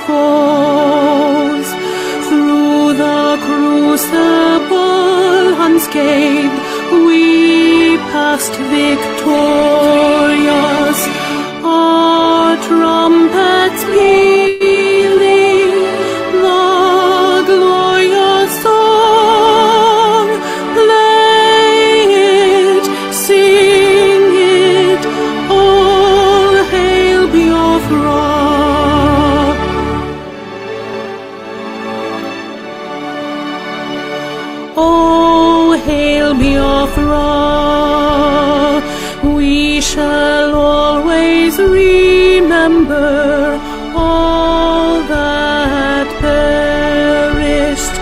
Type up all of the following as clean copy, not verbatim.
foes. Through the crucible unscathed, we passed victorious. Our trumpets pealing, the glorious song, play it, sing it, all hail Biafra. Oh, hail Biafra, we shall always remember all that perished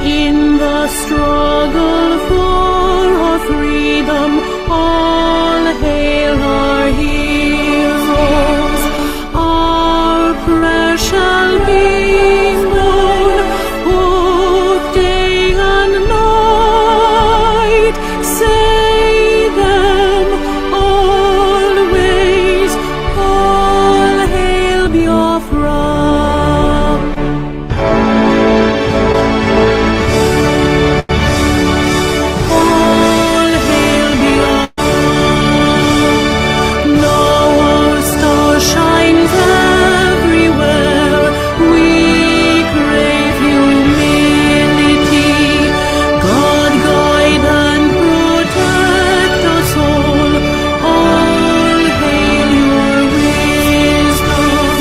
in the struggle for our freedom. All hail our heroes, our prayer shall be known both day and night. Say them always, all hail Biafra. All hail Biafra. Now our star shines everywhere. We crave humility. God guide and protect us all. All hail your wisdom,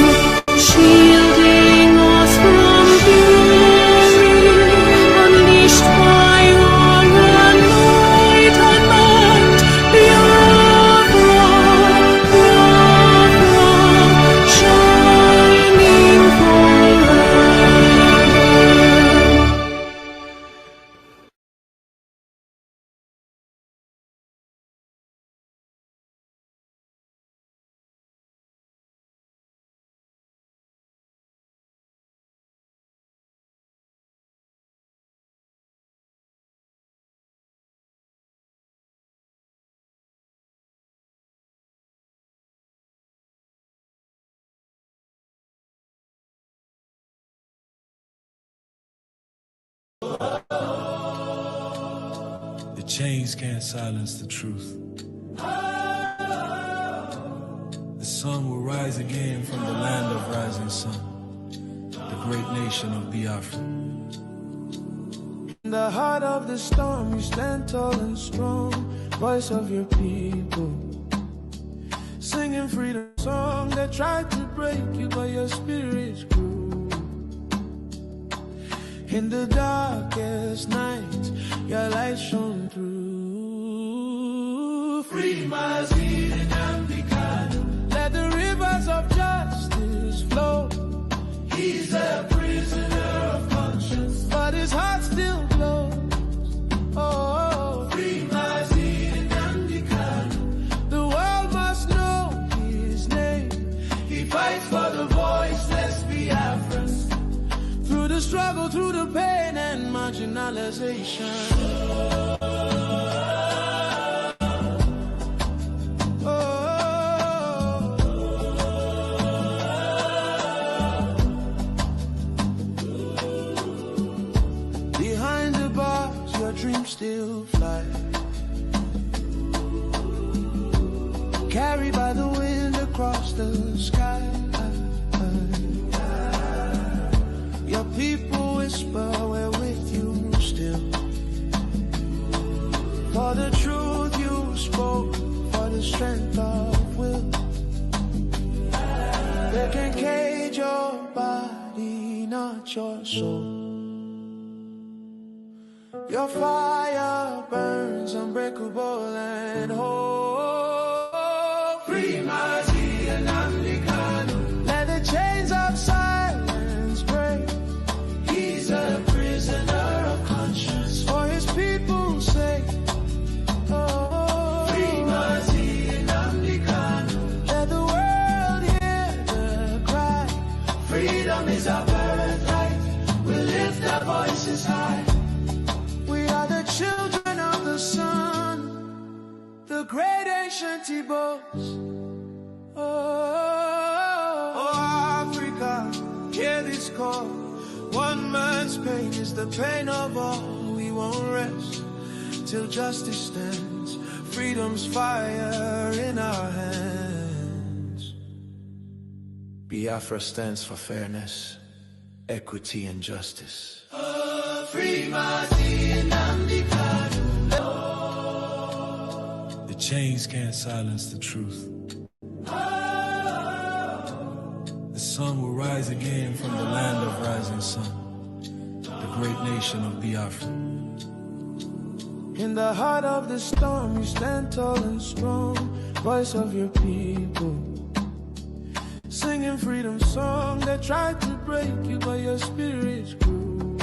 shielding us from fury, unleashed by our enlightenment. Biafra, Biafra, shining forever. The chains can't silence the truth. The sun will rise again from the land of rising sun, the great nation of Biafra. In the heart of the storm, you stand tall and strong, voice of your people. Singing freedom song that tried to break you, but your spirit grew. In the darkest night, your light shone through. Free Mazin and Bikano. Let the rivers of justice flow. He's a prisoner of conscience, but his heart still glows. Oh, free Mazin and Bikano. The world must know his name. He fights for the voiceless Biafrans. Through the struggle, through the pain and marginalization. Behind the bars, your dreams still fly. Carried by the wind across the sky. Your people whisper, we're with you still. For the truth you spoke, for the strength of will. They can cage your body, not your soul. Your fire burns unbreakable and whole. Free Mazi and Anglicano. Let the chains of silence break. He's a prisoner of conscience for his people's sake. Oh, free Mazi and Anglicano. Let the world hear the cry. Freedom is our birthright. We'll lift our voices high. We are the children of the sun, the great ancient Igbos. Oh, Africa, hear the call. One man's pain is the pain of all. We won't rest till justice stands. Freedom's fire in our hands. Biafra stands for fairness, equity, and justice. Free Nwakita. The chains can't silence the truth. The sun will rise again from the land of rising sun, the great nation of Biafra. In the heart of the storm, you stand tall and strong, voice of your people. Singing freedom song that tried to break you, but your spirit grew.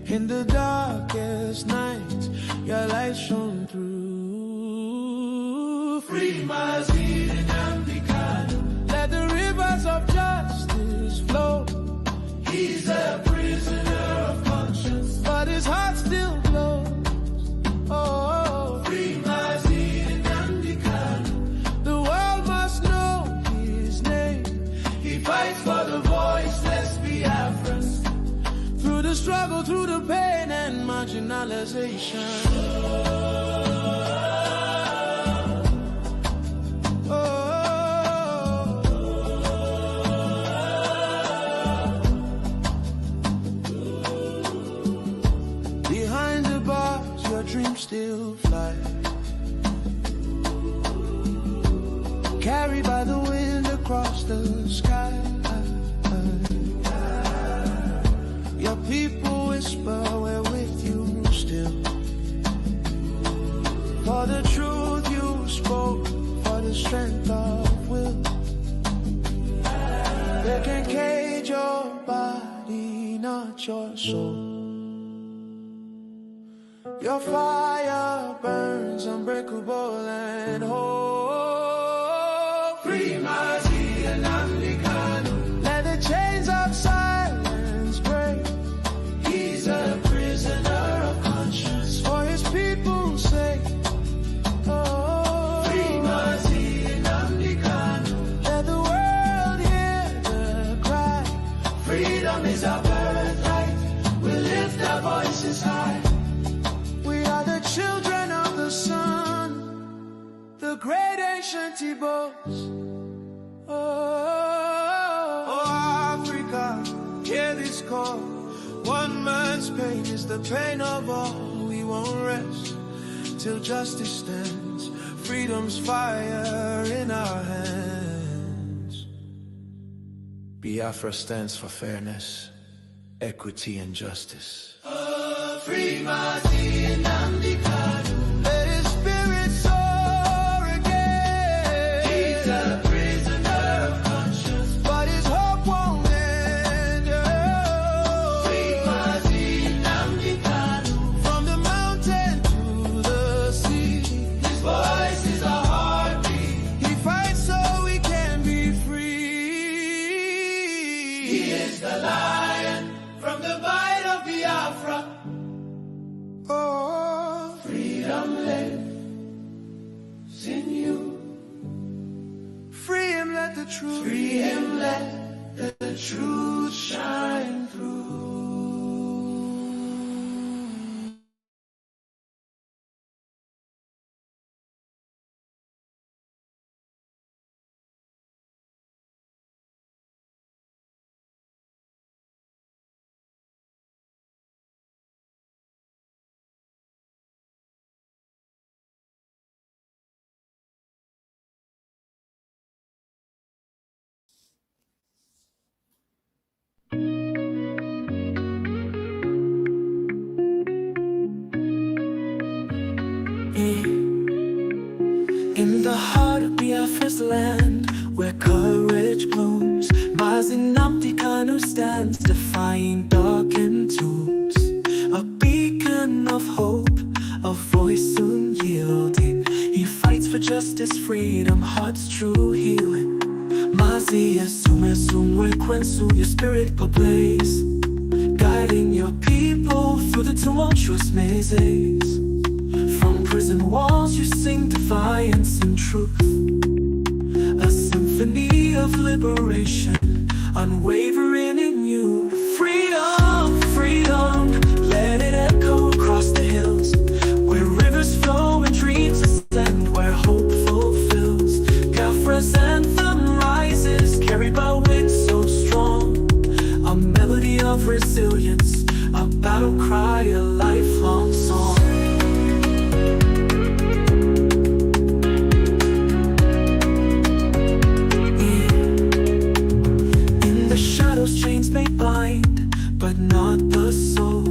In the darkest night, your light shone through. Free Nwakita. Let the rivers of justice flow. He's a prisoner of conscience, but his heart still glows. Oh, free Nwakita. The world must know his name. He fights for the voiceless Biafrans. Through the struggle, through the pain and marginalization. Behind the bars, your dreams still fly. Carried by the wind across the sky. Your people whisper, we're with you still. For the truth you spoke, for the strength of will. They can cage your body, not your soul. Your fire burns unbreakable and whole. Free Nwakita. Let the chains of silence break. He's a prisoner of conscience. For his people's sake. Oh, free Nwakita. Let the world hear the cry. Freedom is our birthright. We'll lift our voices high. We are the children of the sun, the great ancient Igbos. Oh, Africa, hear this call. One man's pain is the pain of all. We won't rest till justice stands. Freedom's fire in our hands. Biafra stands for fairness, equity, and justice. Free Nwakita. Let his spirit soar again. He's a prisoner of conscience, but his hope won't end. Free Nwakita. From the mountain to the sea, his voice is a heartbeat. He fights so we can be free. He is the lion from the bite of Biafra. Oh, freedom lives in you. Free him, let the truth. Free him, let the truth shine through. In the heart of Biafra's land, where courage blooms, Nwakita stands, defying darkened tombs. A beacon of hope, a voice soon yielding. He fights for justice, freedom, heart's true healing. Mazi asume sumwe kwensu, your spirit ablaze, guiding your people through the tumultuous mazes. From prison walls you sing defiance and truth, a symphony of liberation, unwavering. battle cry, a lifelong song. In the shadows, chains may bind, but not the soul.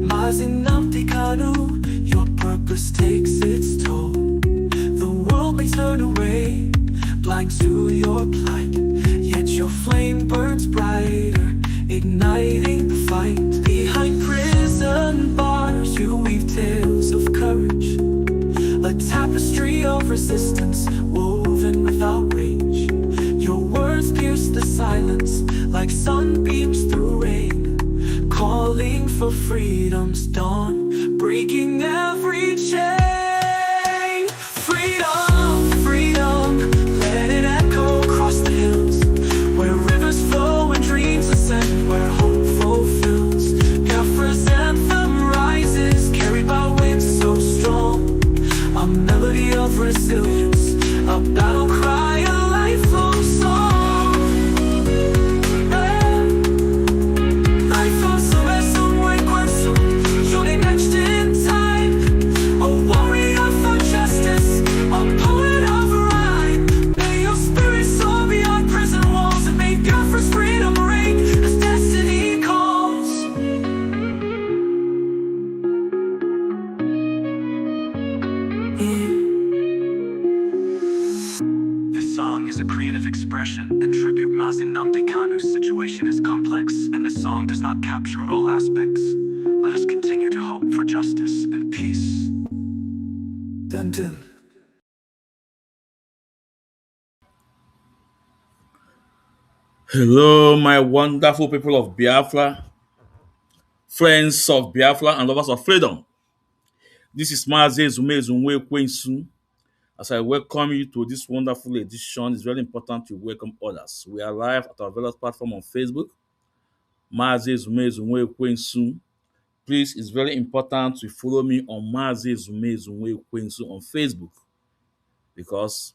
Mazinamtikanu, your purpose takes its toll. The world may turn away, blind to your plight, yet your flame burns brighter, igniting the fight. Behind prison bars, you weave tales of courage, a tapestry of resistance woven without rage. Your words pierce the silence like sunbeams through rain, calling for freedom's dawn, breaking every chain. Freedom, freedom, let it echo across the hills, where rivers flow and dreams ascend, where hope fulfills. Biafra's anthem rises, carried by winds so strong, a melody of resilience, a battle cry, a lifelong song. This song is a creative expression and tribute. Mazinamtikanu's situation is complex, and the song does not capture all aspects. Let us continue to hope for justice and peace. Dun dun. Hello, my wonderful people of Biafra, friends of Biafra, and lovers of freedom. This is Mazi Zumezunwe Kwensu. As I welcome you to this wonderful edition, it's very important to welcome others. We are live at our various platform on Facebook, Mazi Zumezunwe Kwensu. Please, it's very important to follow me on Mazi Zumezunwe Kwensu on Facebook, because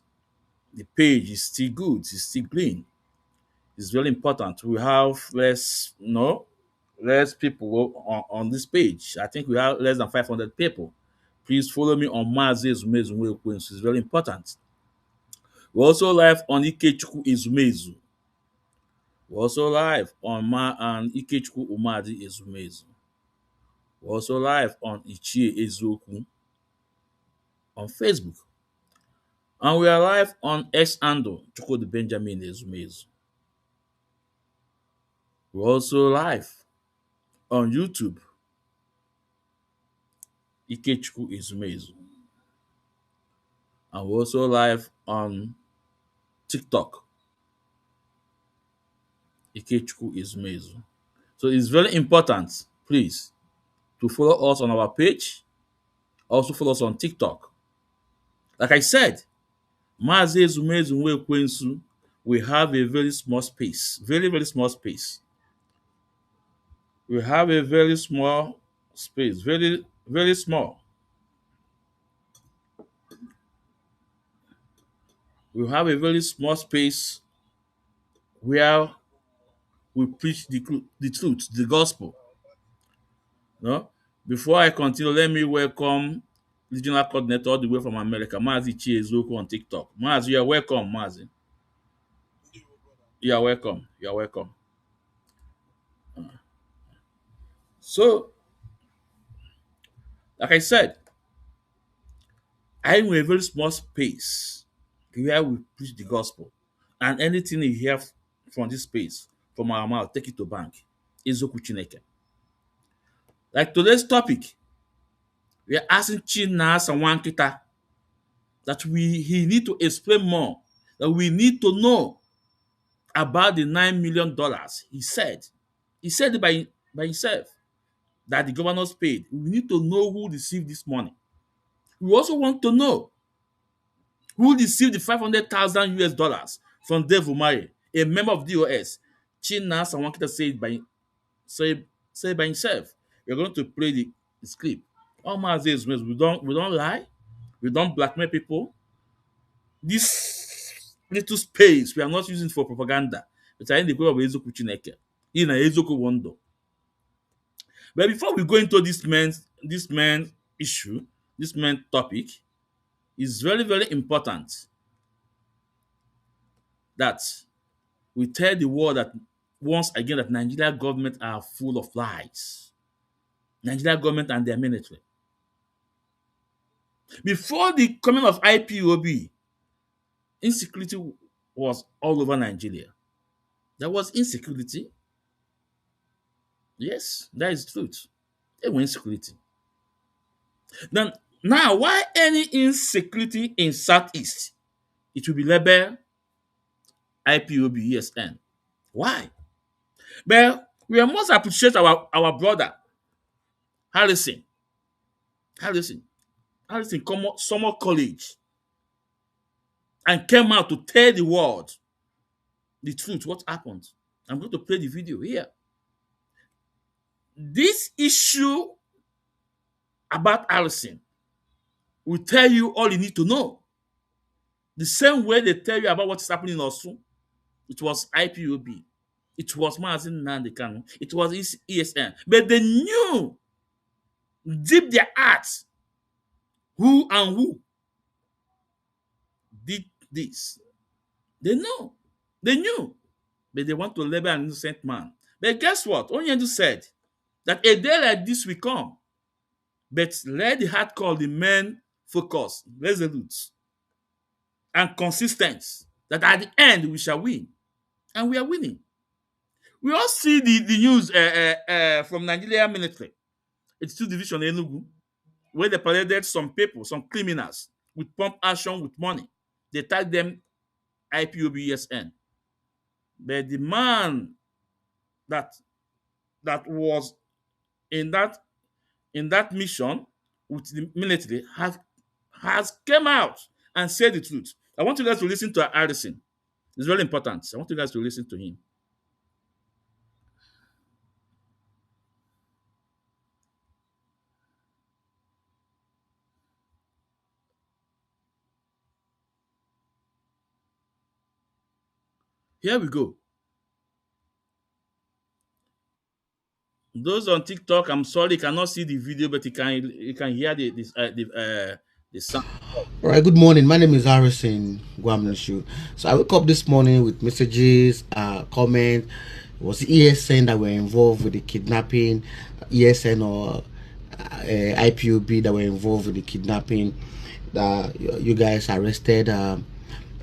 the page is still good, it's still clean. It's very important. We have less people on this page. I think we have less than 500 people. Please follow me on Mazi Ezumezu Queens. It's very important. We're also live on Ikechukwu Ezumezu. We're also live on Ma and Ikechukwu Umadi Ezumezu. We're also live on Ichie Ezoku on Facebook. And we are live on X Ando Chukwudi Benjamin Ezumezu. We're also live on YouTube, Ikechukwu Ezumezu. And we're also live on TikTok, Ikechukwu Ezumezu. So it's very important, please, to follow us on our page. Also follow us on TikTok. Like I said, Mazi Ezumezu Nwekwensu, we have a very small space, very, very small space. We have a very small space, very, very small. We have a very small space where we preach the truth, the gospel. No? Before I continue, let me welcome regional coordinator all the way from America, Mazi Chiezoku on TikTok. Mazi, you are welcome, Mazi. You are welcome. You are welcome. So, like I said, I'm in a very small space where we preach the gospel. And anything you hear from this space, from our mouth, take it to bank. Ezoku Chineke. Like today's topic, we are asking Chinasa Nwakita that he need to explain more, that we need to know about the $9 million. He said it by himself that the governors paid. We need to know who received this money. We also want to know who received the 500,000 US dollars from Dave Umahi, a member of DOS. Chinasa Nwakita said by himself. We're going to play the clip. All Mazi we don't lie, we don't blackmail people. This little space we are not using for propaganda. But I think the goal of Ezoku Chineke. In a Ezoku Wondo. But before we go into this man issue, this man topic, it's very, very important that we tell the world that once again that Nigeria government are full of lies. Nigeria government and their military. Before the coming of IPOB, insecurity was all over Nigeria. There was insecurity. Yes, that is the truth. There was insecurity. Then now, why any insecurity in Southeast? It will be labeled IPOB ESN. Why? But we must appreciate our brother Harrison. Harrison come out summer college and came out to tell the world the truth, what happened. I'm going to play the video here. This issue about Harrison will tell you all you need to know. The same way they tell you about what is happening in Osun, it was IPOB, it was Mazin Nandekano, it was ESN. But they knew deep their hearts who did this. They know. They knew. But they want to label an innocent man. But guess what? Onyendu said that a day like this will come. But let the heart call the men focus, resolute, and consistent. That at the end we shall win. And we are winning. We all see the news from Nigeria military. It's 2 division Enugu, where they paraded some people, some criminals, with pump action with money. They tagged them IPOB ESN. But the man that was in that mission with the military has came out and said the truth. I want you guys to listen to Harrison. It's very important. I want you guys to listen to him. Here we go. Those on TikTok, I'm sorry, you cannot see the video, but you can hear the sound. All right, good morning. My name is Harrison Gwamnishu. So I woke up this morning with messages, comment. It was ESN that were involved with the kidnapping, ESN or IPOB that were involved with the kidnapping. You guys arrested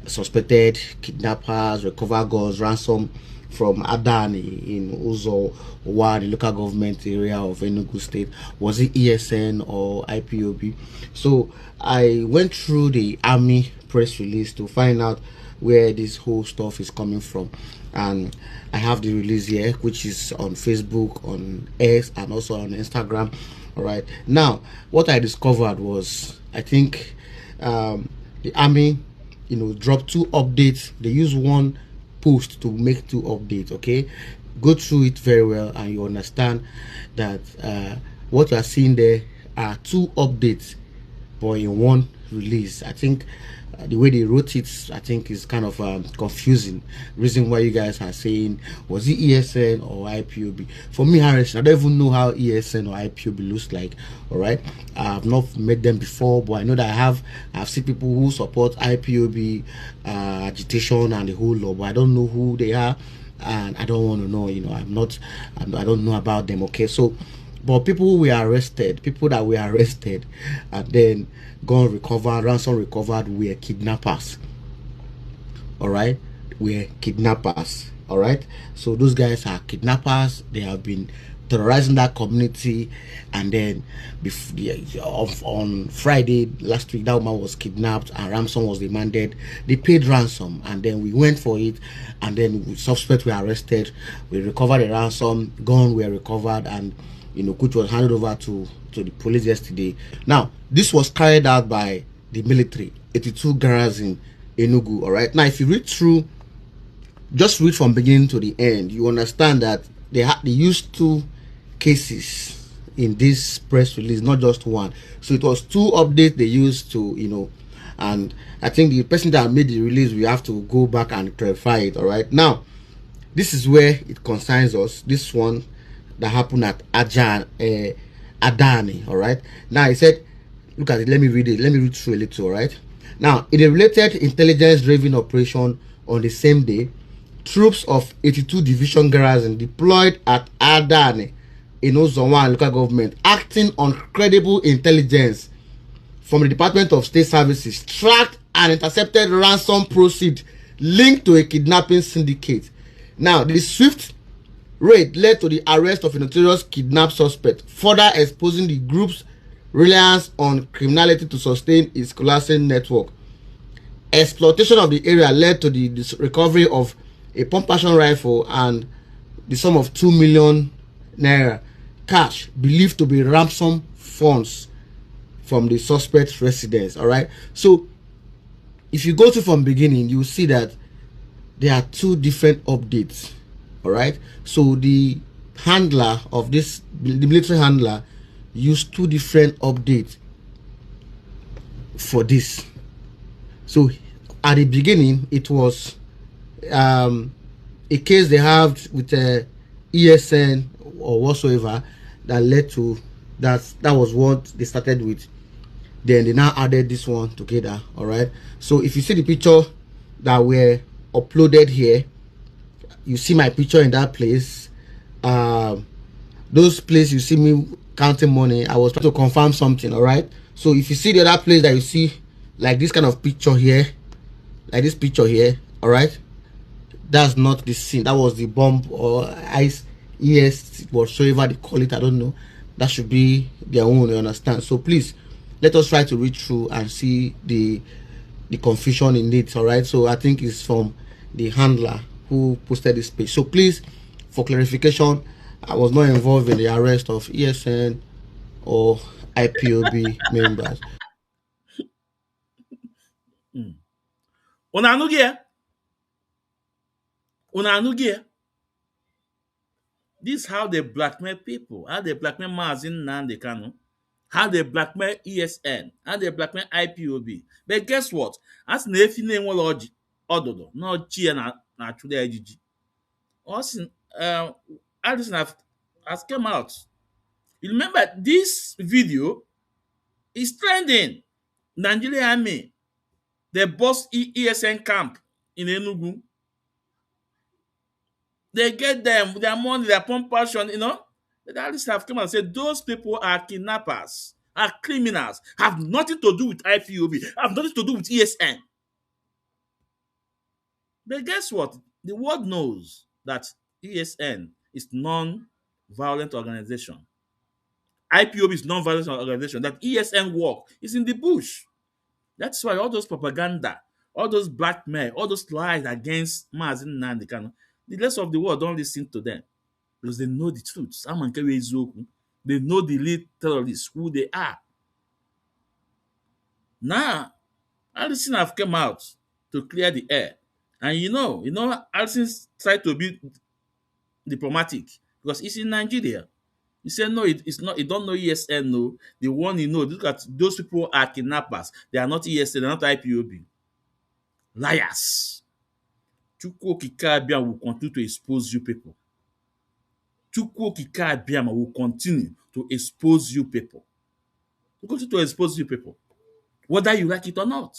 suspected kidnappers, recover guns, ransom from Adani in Uzo, the local government area of Enugu State. Was it ESN or IPOB? So I went through the army press release to find out where this whole stuff is coming from, and I have the release here, which is on Facebook, on X, and also on Instagram. All right, now what I discovered was, I think the army, drop 2 updates. They use one post to make 2 updates. Okay, go through it very well and you understand that what you are seeing there are 2 updates but in one release. I think the way they wrote it, I think, is kind of confusing. Reason why you guys are saying, was it ESN or IPOB? For me, Harrison, I don't even know how ESN or IPOB looks like. All right, I've not met them before, but I know that I've seen people who support IPOB agitation and the whole law, but I don't know who they are, and I don't want to know. I don't know about them. Okay, so, but people that were arrested and then gun recovered, ransom recovered, were kidnappers. All right, were kidnappers. All right, so those guys are kidnappers. They have been terrorizing that community, and then on Friday last week, that woman was kidnapped and ransom was demanded. They paid ransom, and then we went for it, and then suspects were arrested. We recovered the ransom, gun were recovered, and which was handed over to the police yesterday. Now, this was carried out by the military, 82 garrison in Enugu. All right, now if you read through, just read from beginning to the end, you understand that they used 2 cases in this press release, not just one. So it was 2 updates they used to, and I think the person that made the release, we have to go back and clarify it. All right, now this is where it concerns us. This one, that happened at Adani. All right. Now he said, look at it. Let me read it. Let me read through a little. All right. Now, in a related intelligence-driven operation on the same day, troops of 82 Division Garrison deployed at Adani in Ozowan local government, acting on credible intelligence from the Department of State Services, tracked and intercepted ransom proceeds linked to a kidnapping syndicate. Now, the swift raid led to the arrest of a notorious kidnap suspect, further exposing the group's reliance on criminality to sustain its collapsing network. Exploitation of the area led to the recovery of a pump action rifle and the sum of 2 million naira cash believed to be ransom funds from the suspect's residence. All right. So if you go to from beginning, you will see that there are two different updates. All right. So the handler of this, the military handler, used two different updates for this. So at the beginning, it was a case they have with ESN or whatsoever that led to that. That was what they started with. Then they now added this one together. All right. So if you see the picture that were uploaded here, you see my picture in that place. Those places you see me counting money, I was trying to confirm something. All right. So if you see the other place that you see like this kind of picture here, like this picture here, all right, that's not the scene. That was the bomb or ice, whatsoever they call it. I don't know. That should be their own. You understand? So please let us try to read through and see the confusion in it. All right. So I think it's from the handler who posted this page. So please, for clarification, I was not involved in the arrest of ESN or IPOB members. Una anụghị ya? Una anụghị ya? This is how they blackmail people. How they blackmail Maazị Nnamdi Kanu. How they blackmail ESN. How they blackmail IPOB. But guess what? As na efi na-enwere ọjị ọdụdụ na ọchị ya na-achụrụ ya ejiji. Also, Addison has come out. You remember this video is trending. Nigerian Army, they bust ESN camp in Enugu. They get them, their money, their pump passion, you know. The Addison have come out and said those people are kidnappers, are criminals, have nothing to do with IPOB, have nothing to do with ESN. But guess what? The world knows that ESN is non-violent organization. IPOB is non-violent organization. That ESN work is in the bush. That's why all those propaganda, all those blackmail, all those lies against Maazị Nnamdi Kanu, the rest of the world don't listen to them because they know the truth. They know the lead terrorists, who they are. Now, Allison have come out to clear the air. And you know, Allison's tried to be diplomatic because it's in Nigeria. He said, no, it's not. You don't know ESN, no. The one you know, look at those people are kidnappers. They are not ESN, they're not IPOB. Liars. Chukwu Okike Abiama will continue to expose you people. Chukwu Okike Abiama will continue to expose you people. Will continue to expose you people, whether you like it or not.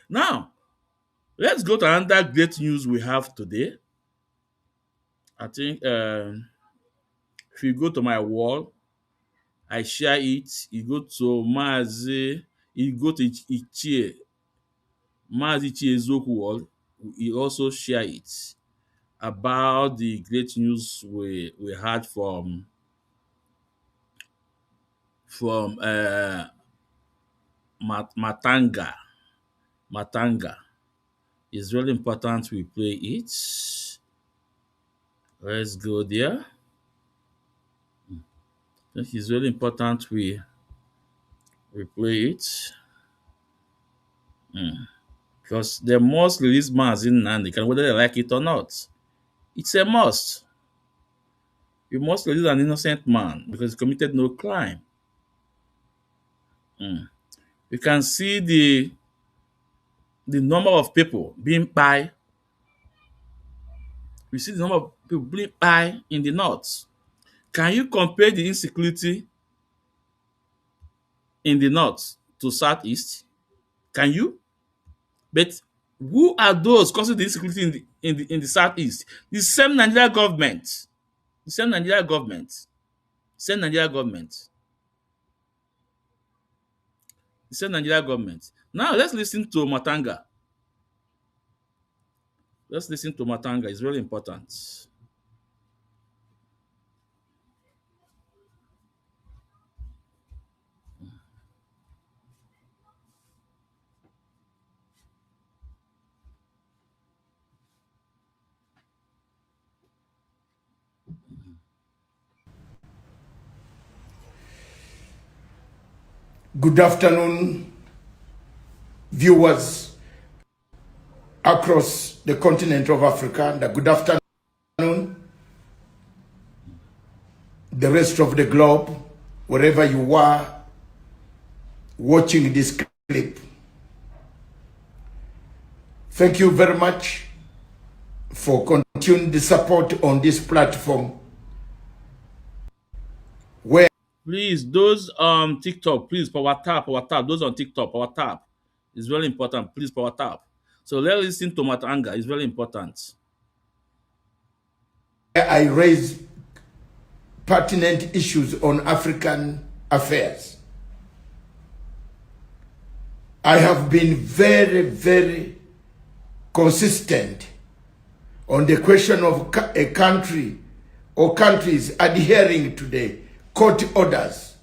Now, let's go to another great news we have today. I think if you go to my wall, I share it. You go to Maazị, you go to Ichie, Maazị Ichie Ezoku wall, you also share it about the great news we had from Matanga. Matanga. It's really important we play it. Let's go there. I think it's really important we play it. Because they must release Maazị Nnamdi Kanu, whether they like it or not. It's a must. You must release an innocent man because he committed no crime. You can see the number of people being by. We see the number of people being high in the north. Can you compare the insecurity in the north to southeast? Can you? But who are those causing the insecurity in the southeast? The same Nigeria government. The same Nigeria government. Same Nigeria government. The same Nigeria government. Now let's listen to Matanga. Let's listen to Matanga. It's really important. Good afternoon, viewers across the continent of Africa, and good afternoon, the rest of the globe, wherever you are watching this clip. Thank you very much for continuing the support on this platform. Please, those TikTok, please power tap. Those on TikTok, power tap. It's very important. Please power tap. So let's listen to Matanga. It's very important. I raise pertinent issues on African affairs. I have been very, very consistent on the question of a country or countries adhering to the court orders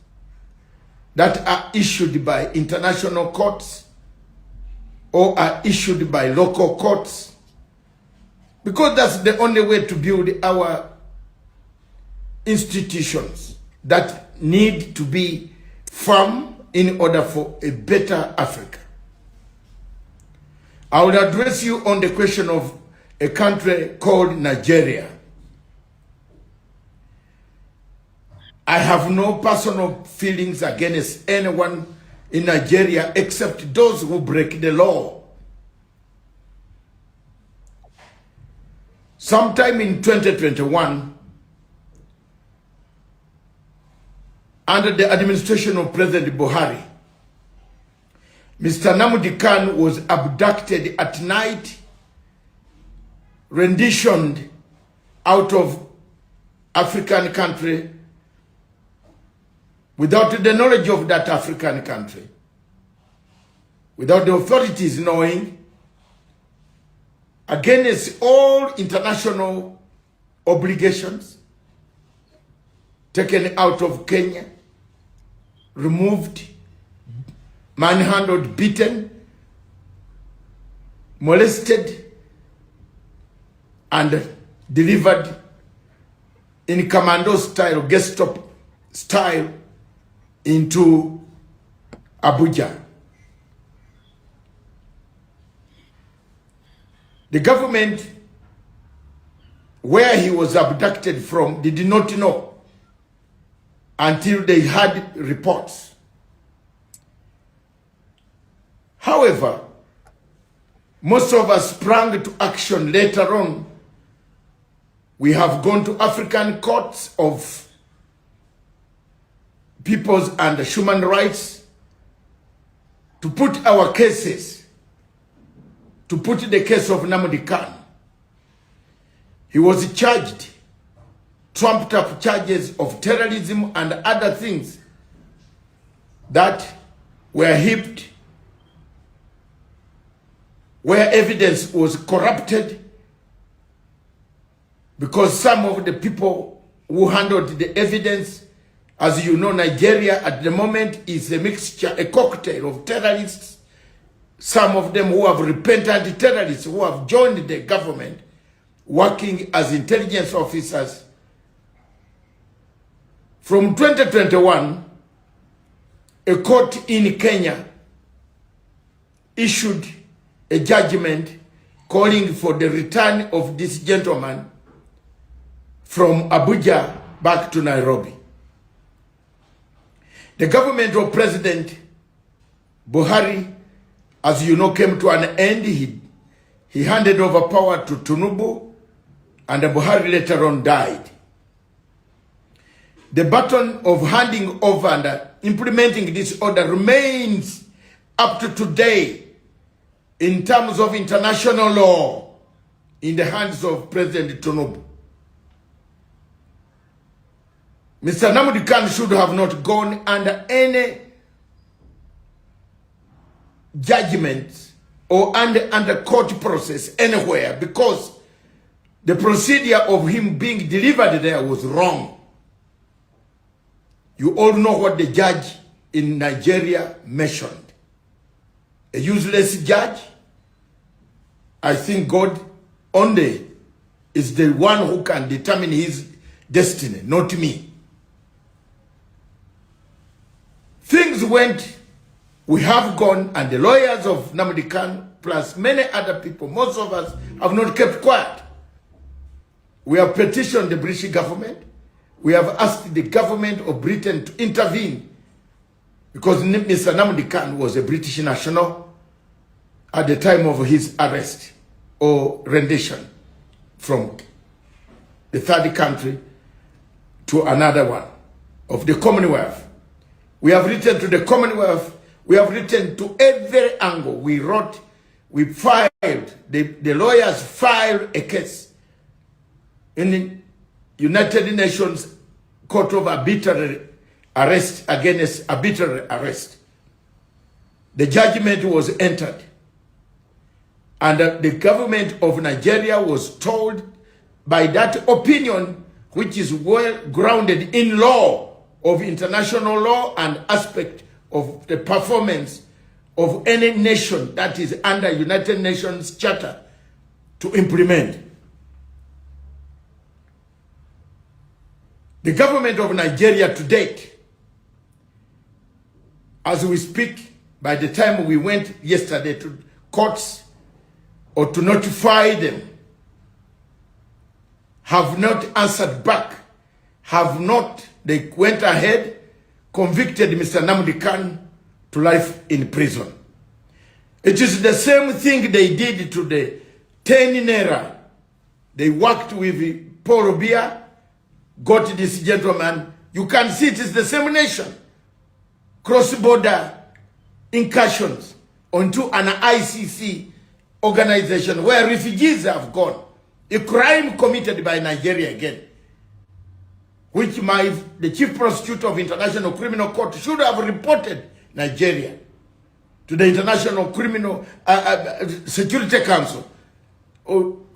that are issued by international courts or are issued by local courts, because that's the only way to build our institutions that need to be firm in order for a better Africa. I will address you on the question of a country called Nigeria. I have no personal feelings against anyone in Nigeria except those who break the law. Sometime in 2021, under the administration of President Buhari, Mr. Nnamdi Kanu was abducted at night, renditioned out of African country without the knowledge of that African country, without the authorities knowing, against all international obligations, taken out of Kenya, removed, manhandled, beaten, molested, and delivered in commando style, Gestapo style, into Abuja. The government where he was abducted from did not know until they had reports. However, most of us sprang to action later on. We have gone to African courts of peoples and human rights to put our cases, to put the case of Nnamdi Kanu. He was charged, trumped up charges of terrorism and other things that were heaped, where evidence was corrupted, because some of the people who handled the evidence, as you know, Nigeria at the moment is a mixture, a cocktail of terrorists, some of them who have repentant terrorists, who have joined the government, working as intelligence officers. From 2021, a court in Kenya issued a judgment calling for the return of this gentleman from Abuja back to Nairobi. The government of President Buhari, as you know, came to an end. He handed over power to Tinubu and Buhari later on died. The baton of handing over and implementing this order remains up to today in terms of international law in the hands of President Tinubu. Mr. Nnamdi Kanu should have not gone under any judgment or under court process anywhere, because the procedure of him being delivered there was wrong. You all know what the judge in Nigeria mentioned. A useless judge. I think God only is the one who can determine his destiny, not me. Things went, we have gone, and the lawyers of Nnamdi Kanu, plus many other people, most of us have not kept quiet. We have petitioned the British government. We have asked the government of Britain to intervene, because Mr. Nnamdi Kanu was a British national at the time of his arrest or rendition from the third country to another one of the Commonwealth. We have written to the Commonwealth. We have written to every angle. We wrote, we filed, the lawyers filed a case in the United Nations Court of Arbitrary Arrest against arbitrary arrest. The judgment was entered, and the government of Nigeria was told by that opinion, which is well grounded in law of international law and aspect of the performance of any nation that is under United Nations Charter, to implement. The government of Nigeria to date, as we speak, by the time we went yesterday to courts or to notify them, have not answered back, they went ahead, convicted Mr. Nnamdi Kanu to life in prison. It is the same thing they did to the 10 naira. They worked with Paul Obiya, got this gentleman. You can see it is the same nation. Cross-border incursions onto an ICC organization where refugees have gone. A crime committed by Nigeria again, which the chief prosecutor of International Criminal Court should have reported Nigeria to the International Criminal Security Council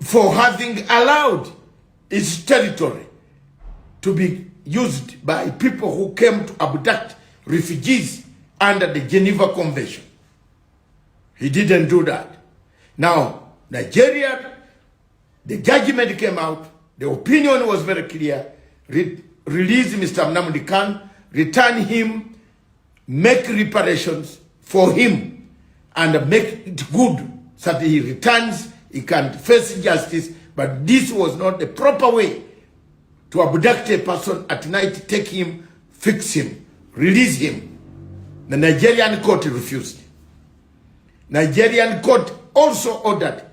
for having allowed its territory to be used by people who came to abduct refugees under the Geneva Convention. He didn't do that. Now, Nigeria, the judgment came out, the opinion was very clear, release Mr. Nnamdi Kanu, return him, make reparations for him, and make it good so that he returns, he can face justice. But this was not the proper way to abduct a person at night, take him, fix him, release him. The Nigerian court refused. Nigerian court also ordered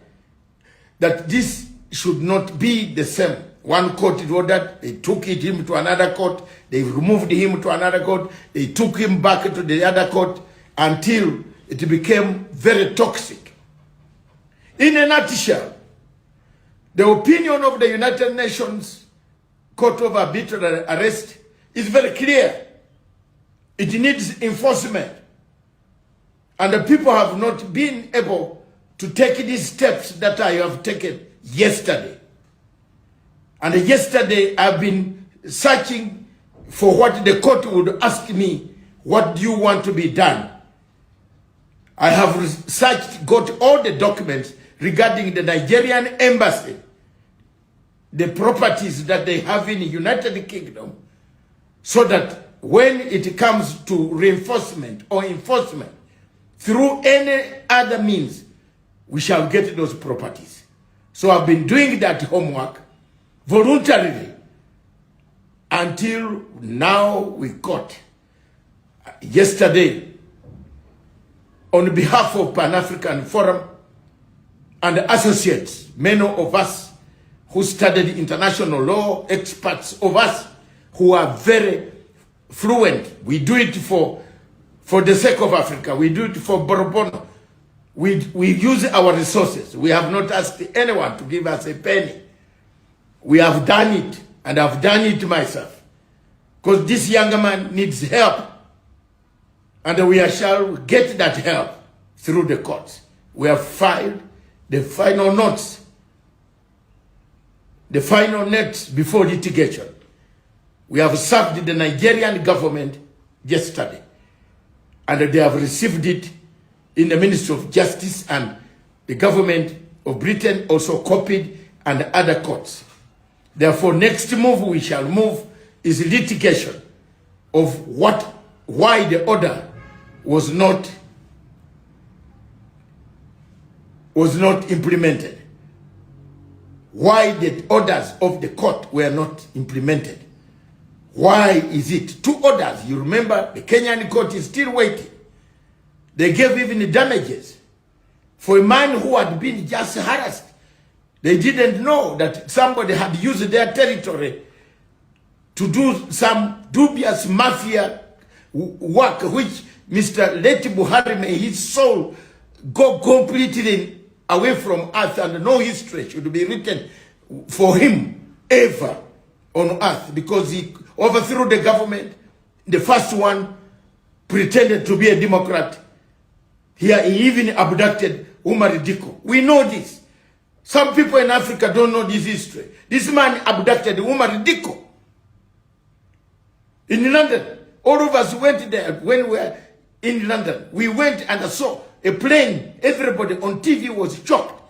that this should not be the same. One court ordered, they took him to another court, they removed him to another court, they took him back to the other court until it became very toxic. In a nutshell, the opinion of the United Nations Court of Arbitrary Arrest is very clear. It needs enforcement. And the people have not been able to take these steps that I have taken yesterday. And yesterday I've been searching for what the court would ask me, what do you want to be done? I have searched, got all the documents regarding the Nigerian embassy, the properties that they have in the United Kingdom, so that when it comes to reinforcement or enforcement, through any other means, we shall get those properties. So I've been doing that homework voluntarily until now. We got yesterday, on behalf of Pan-African Forum and associates, many of us who studied international law, experts of us who are very fluent. We do it for the sake of Africa. We do it for Bourbono. We use our resources. We have not asked anyone to give us a penny. We have done it, and I've done it myself. Because this younger man needs help. And we shall get that help through the courts. We have filed the final notes, the final notes before litigation. We have served the Nigerian government yesterday, and they have received it in the Ministry of Justice, and the government of Britain also copied, and other courts. Therefore, next move we shall move is litigation of why the order was not implemented. Why the orders of the court were not implemented. Why is it? 2 orders. You remember, the Kenyan court is still waiting. They gave even the damages for a man who had been just harassed. They didn't know that somebody had used their territory to do some dubious mafia work, which Mr. Leti Buhari, may his soul go completely away from earth, and no history should be written for him ever on earth, because he overthrew the government. The first one pretended to be a Democrat. He even abducted Umar Diko. We know this. Some people in Africa don't know this history. This man abducted Umar Diko in London. All of us went there when we were in London. We went and saw a plane. Everybody on TV was shocked.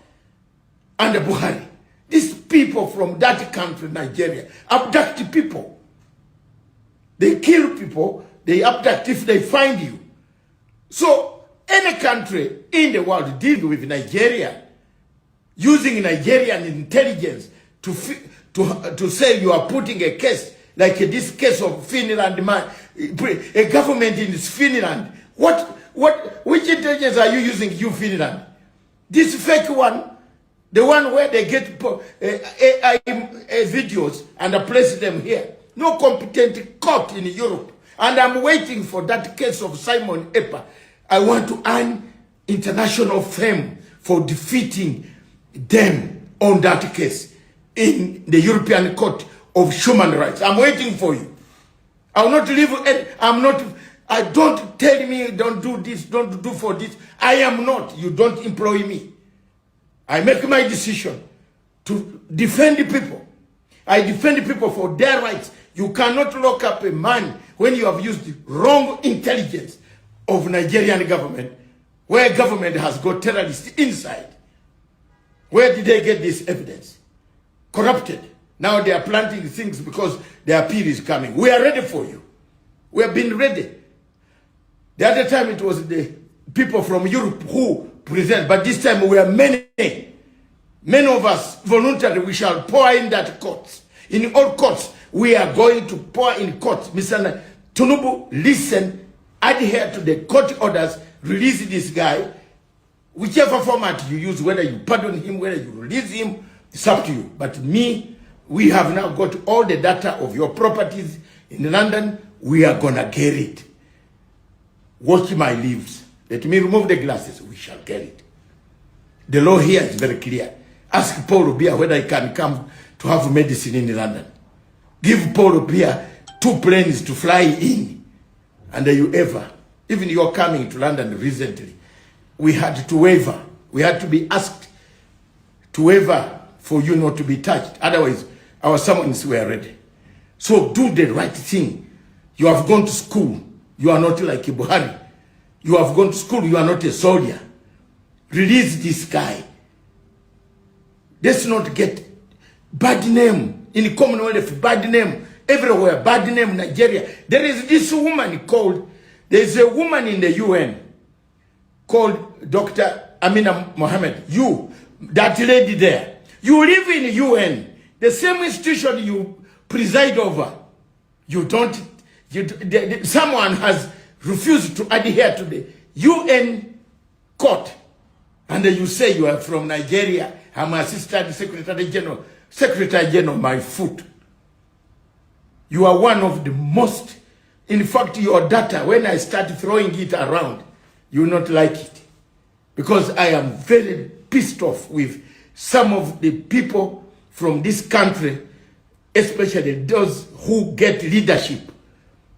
And Buhari. These people from that country, Nigeria, abduct people. They kill people. They abduct if they find you. So any country in the world dealing with Nigeria, using Nigerian intelligence to say you are putting a case like this case of Finland man, a government in Finland. Which intelligence are you using, you Finland? This fake one, the one where they get AI videos and place them here. No competent court in Europe. And I'm waiting for that case of Simon Epa. I want to earn international fame for defeating them on that case in the European Court of Human Rights. I'm waiting for you. I will not leave. Don't tell me don't do this, don't do for this. I am not. You don't employ me. I make my decision to defend the people. I defend the people for their rights. You cannot lock up a man when you have used the wrong intelligence of Nigerian government, where government has got terrorists inside. Where did they get this evidence? Corrupted. Now they are planting things because their appeal is coming. We are ready for you. We have been ready. The other time it was the people from Europe who present, but this time we are many. Many of us voluntarily, we shall pour in that courts. In all courts, we are going to pour in courts. Mr. Tinubu, listen, adhere to the court orders, release this guy. Whichever format you use, whether you pardon him, whether you release him, it's up to you. But me, we have now got all the data of your properties in London. We are going to get it. Watch my leaves. Let me remove the glasses. We shall get it. The law here is very clear. Ask Paul Obiya whether he can come to have medicine in London. Give Paul Obiya 2 planes to fly in. And even you're coming to London recently, we had to waiver. We had to be asked to waiver for you not to be touched. Otherwise, our summons were ready. So do the right thing. You have gone to school. You are not like Buhari. You have gone to school. You are not a soldier. Release this guy. Let's not get bad name in the Commonwealth, bad name everywhere, bad name Nigeria. There is this woman there's a woman in the UN called Dr. Amina Mohammed. That lady there. You live in the UN, the same institution you preside over. Someone has refused to adhere to the UN court. And you say you are from Nigeria. I'm Assistant Secretary General. Secretary General, my foot. You are one of the most, in fact, your data, when I start throwing it around, you will not like it. Because I am very pissed off with some of the people from this country, especially those who get leadership.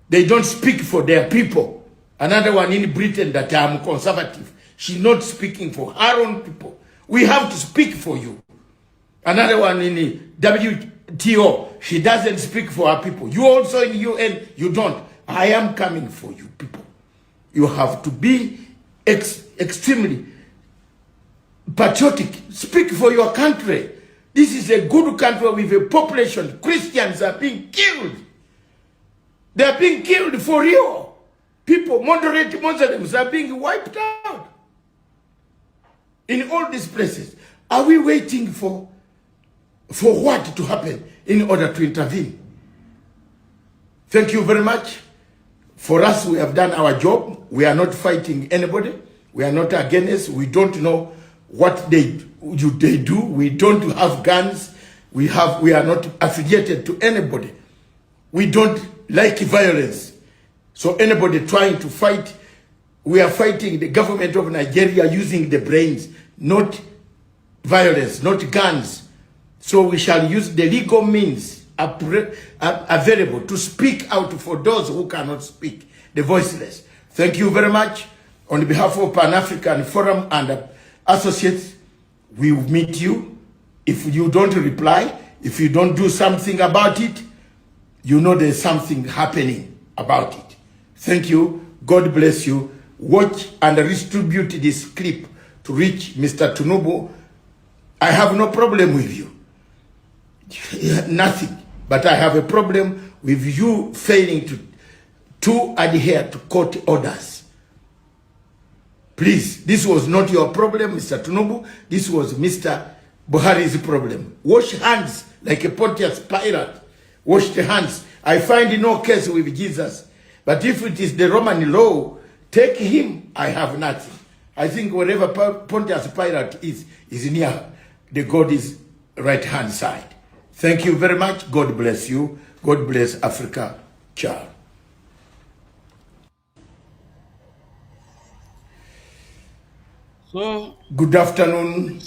They don't speak for their people. Another one in Britain that I'm conservative. She's not speaking for her own people. We have to speak for you. Another one in the WTO, she doesn't speak for her people. You also in UN, you don't. I am coming for you people. You have to be extremely patriotic. Speak for your country. This is a good country with a population. Christians are being killed. They are being killed for real. People, moderate Muslims are being wiped out. In all these places. Are we waiting for what to happen in order to intervene? Thank you very much. For us, we have done our job. We are not fighting anybody. We are not against. We don't know what they do. We don't have guns. We are not affiliated to anybody. We don't like violence. So anybody trying to fight, we are fighting the government of Nigeria using the brains, not violence, not guns. So we shall use the legal means available to speak out for those who cannot speak, the voiceless. Thank you very much. On behalf of Pan-African Forum and Associates, we will meet you. If you don't reply, if you don't do something about it, you know there's something happening about it. Thank you. God bless you. Watch and distribute this clip to reach Mr. Tinubu. I have no problem with you. Nothing. But I have a problem with you failing to adhere to court orders. Please, this was not your problem, Mr. Tinubu. This was Mr. Buhari's problem. Wash hands like a Pontius Pilate. Wash the hands. I find no case with Jesus. But if it is the Roman law, take him. I have nothing. I think wherever Pontius Pilate is near the God's right hand side. Thank you very much. God bless you. God bless Africa. Ciao. So, good afternoon,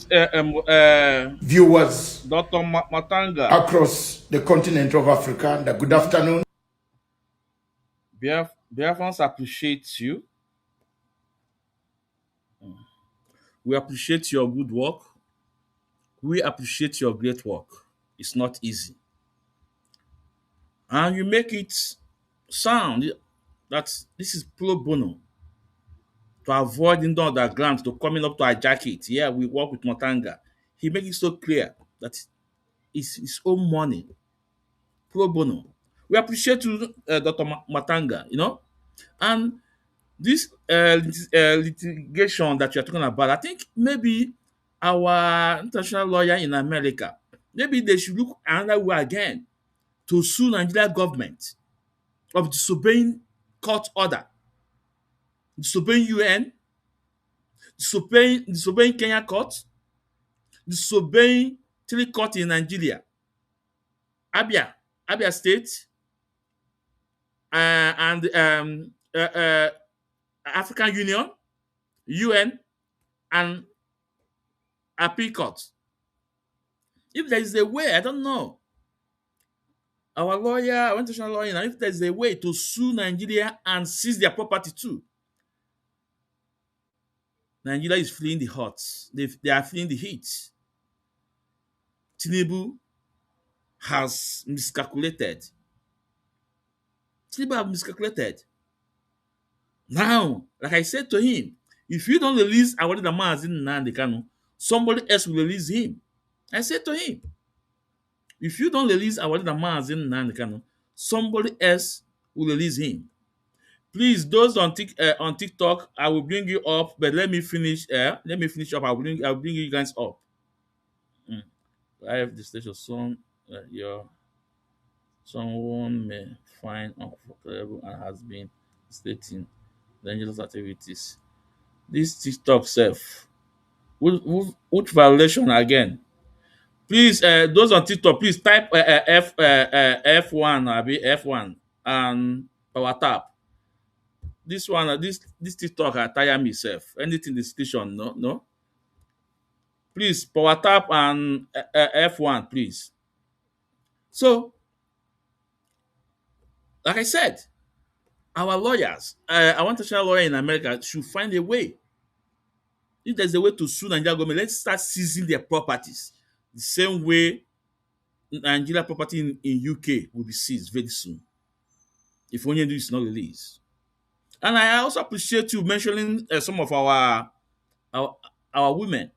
viewers Dr. Matanga, across the continent of Africa. And good afternoon. Biafrans appreciate you. We appreciate your good work. We appreciate your great work. It's not easy. And you make it sound that this is pro bono to avoid in the underground to coming up to hijack it. Yeah, we work with Matanga. He makes it so clear that it's his own money. Pro bono. We appreciate you, Dr. Matanga, And this litigation that you're talking about, I think maybe our international lawyer in America, maybe they should look another way again to sue Nigeria government of disobeying court order, disobeying UN, disobeying Kenya court, disobeying three courts in Nigeria, Abia State, and African Union, UN, and appeal court. If there is a way, I don't know. Our lawyer, our international lawyer, if there is a way to sue Nigeria and seize their property too. Nigeria is feeling the hot. They are feeling the heat. Tinubu has miscalculated. Tinubu has miscalculated. Now, like I said to him, if you don't release Awadi Damazin Nnamdi Kanu, somebody else will release him. I said to him, if you don't release Awadi Damazin Nnamdi Kanu, somebody else will release him. Please, those on TikTok, I will bring you up, but let me finish. Let me finish up. I'll bring you guys up. Live the station song. Someone may find uncomfortable and has been stating dangerous activities. This TikTok self, which violation again? Please, those on TikTok, please type F1 abi F1 and power tap. This one, this TikTok tire me self. Anything the station, no, no. Please power tap and F1, please. So, like I said, our lawyers, our international lawyer in America should find a way. If there's a way to sue Nigeria government, let's start seizing their properties. The same way Nigeria property in UK will be seized very soon if Onyendu is not released. And I also appreciate you mentioning some of our our women.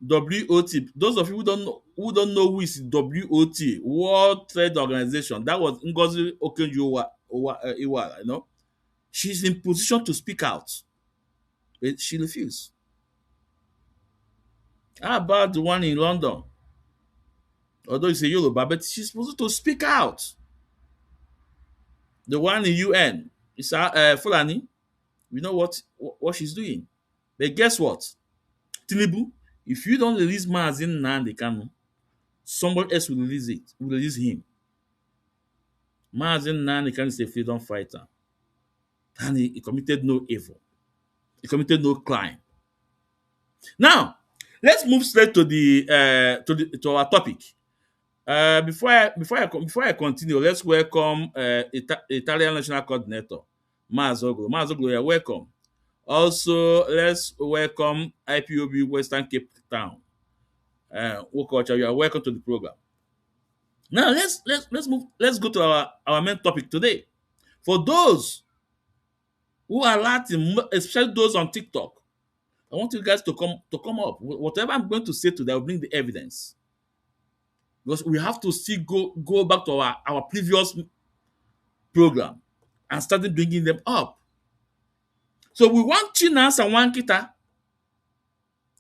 WOT. Those of you who don't know who is WOT, World Trade Organization. That was Ngozi Okonjo-Iweala. She's in position to speak out, but she refused. How about the one in London? Although it's a Yoruba, but she's supposed to speak out. The one in UN is Fulani. We know what she's doing. But guess what? Tinubu, if you don't release Mazin Nnamdi Kanu, somebody else will release it. Will release him. Mazin Nnamdi Kanu is a freedom fighter, and he committed no evil. He committed no crime. Now, let's move straight to to our topic. Before I continue, let's welcome Italian National Coordinator Mazoglu. Mazoglu, you're welcome. Also, let's welcome IPOB Western Cape Town. Wokocha, you are welcome to the program. Now let's move. Let's go to our main topic today. For those who are Latin, especially those on TikTok, I want you guys to come up. Whatever I'm going to say today, I'll bring the evidence because we have to still go back to our previous program and started bringing them up. So we want Chinasa Nwakita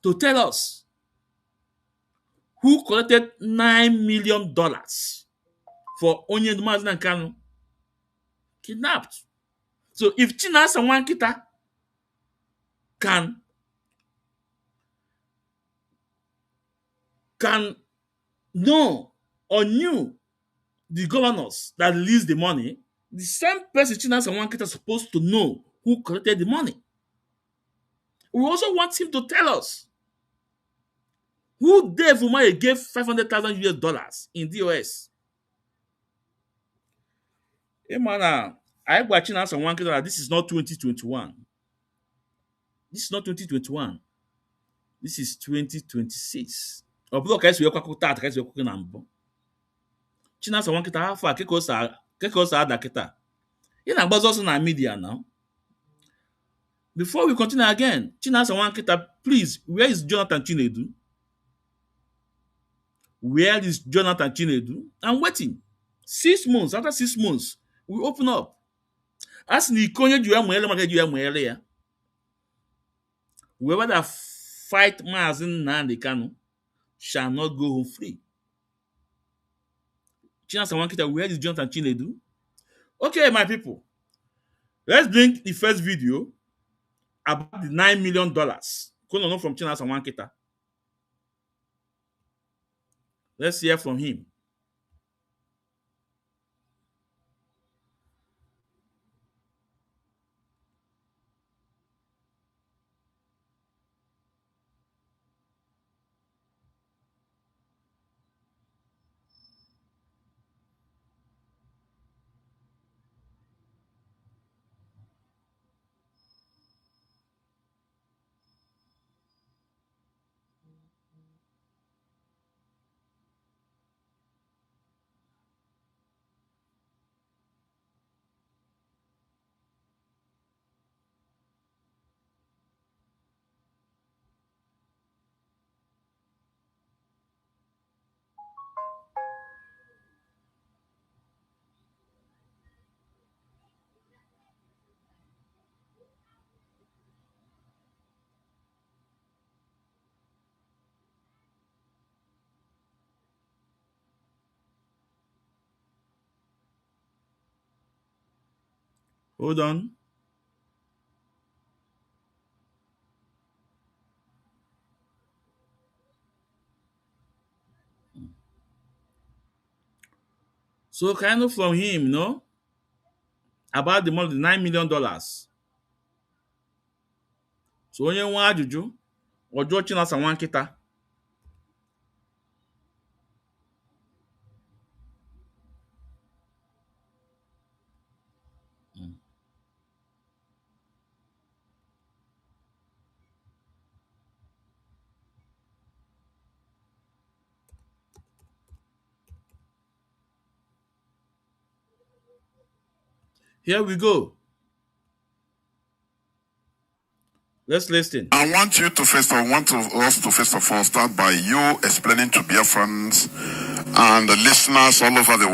to tell us who collected $9 million for Onyedumazin Kanu kidnapped. So if Chinasa Nwakita can know or knew the governors that released the money, the same person Chinasa Nwakita is supposed to know who collected the money. We also want him to tell us who Dave Umahi gave $500,000 in DOS. Hey man, I got Chinasa Nwakita that this is not 2021. This is not 2021. This is 2026. Ọbụla ka esi wee kwakọ taata ka esi wee kwakọ na mbụ. Chinasa Nwakita afọ a keka o sa ada kịta. Ị na-agbazi ọsọ na media now. Before we continue again, Chinasa Nwakita, please, where is Jonathan Chinedu? Where is Jonathan Chinedu? I'm waiting. 6 months, after 6 months, we open up. As ni konye ju ya mwele maka ju ya mwele ya. Whoever that fight Mazin Nnamdi Kanu shall not go home free. Chinasa Nwakita, where is Jonathan Chinedu? Okay, my people. Let's bring the first video about the $9 million going on from Chinasa Nwakita. Let's hear from him. Hold on. So can I know from him, about the money, the $9 million. So onye nwe ajụjụ, ọ jụọ Chinasa Nwakita. Here we go. Let's listen. I want you to us to first of all start by you explaining to Biafrans and the listeners all over the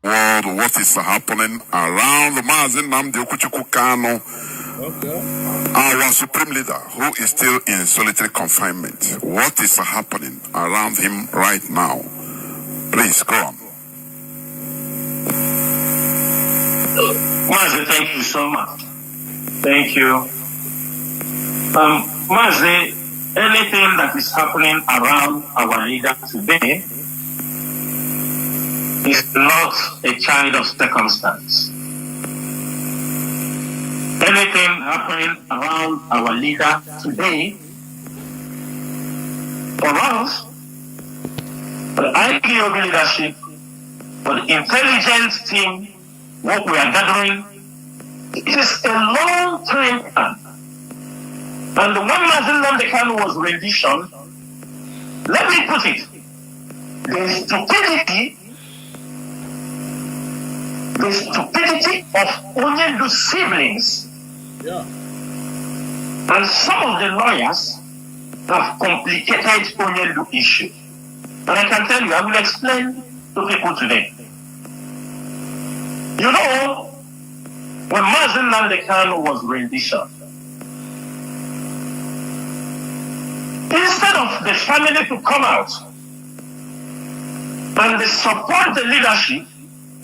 world what is happening around Mazi Nnamdi Okuchukwu Kanu, our supreme leader, who is still in solitary confinement. What is happening around him right now? Please go on. Mazi, thank you so much. Thank you. Mazi, anything that is happening around our leader today is not a child of circumstance. Anything happening around our leader today, for us, for the IPOB leadership, for the intelligence team, what we are gathering, it is a long time plan. And when Mazi Nnamdi Kanu was rendition, let me put it, the stupidity of Onyendu's siblings, and some of the lawyers have complicated Onyendu issue. And I can tell you, I will explain to people today. You know, when Mazi Nnamdi Kanu was rendition, instead of the family to come out and support the leadership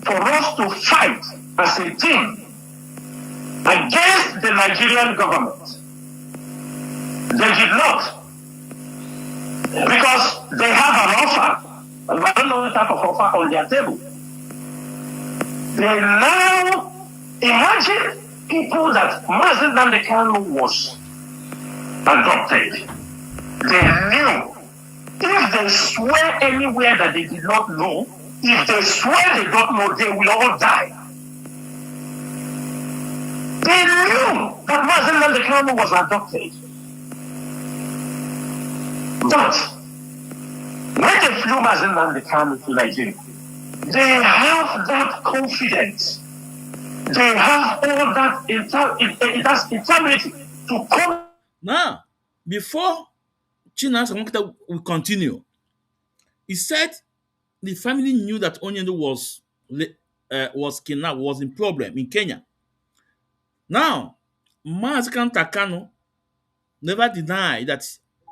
for us to fight as a team against the Nigerian government, they did not. Because they have an offer, and I don't know what type of offer on their table. They now imagine people that Mazi Nnamdi Kanu was adopted. They knew if they swear anywhere that they did not know, if they swear they don't know, they will all die. They knew that Mazi Nnamdi Kanu was adopted. But when they flew Mazi Nnamdi Kanu to Nigeria, they have that confidence. They have all that integrity to come. Now, before Chinasa Nwakita will continue, he said the family knew that Onyendu was kidnapped, was in problem in Kenya. Now, Mazi Kanu never denied that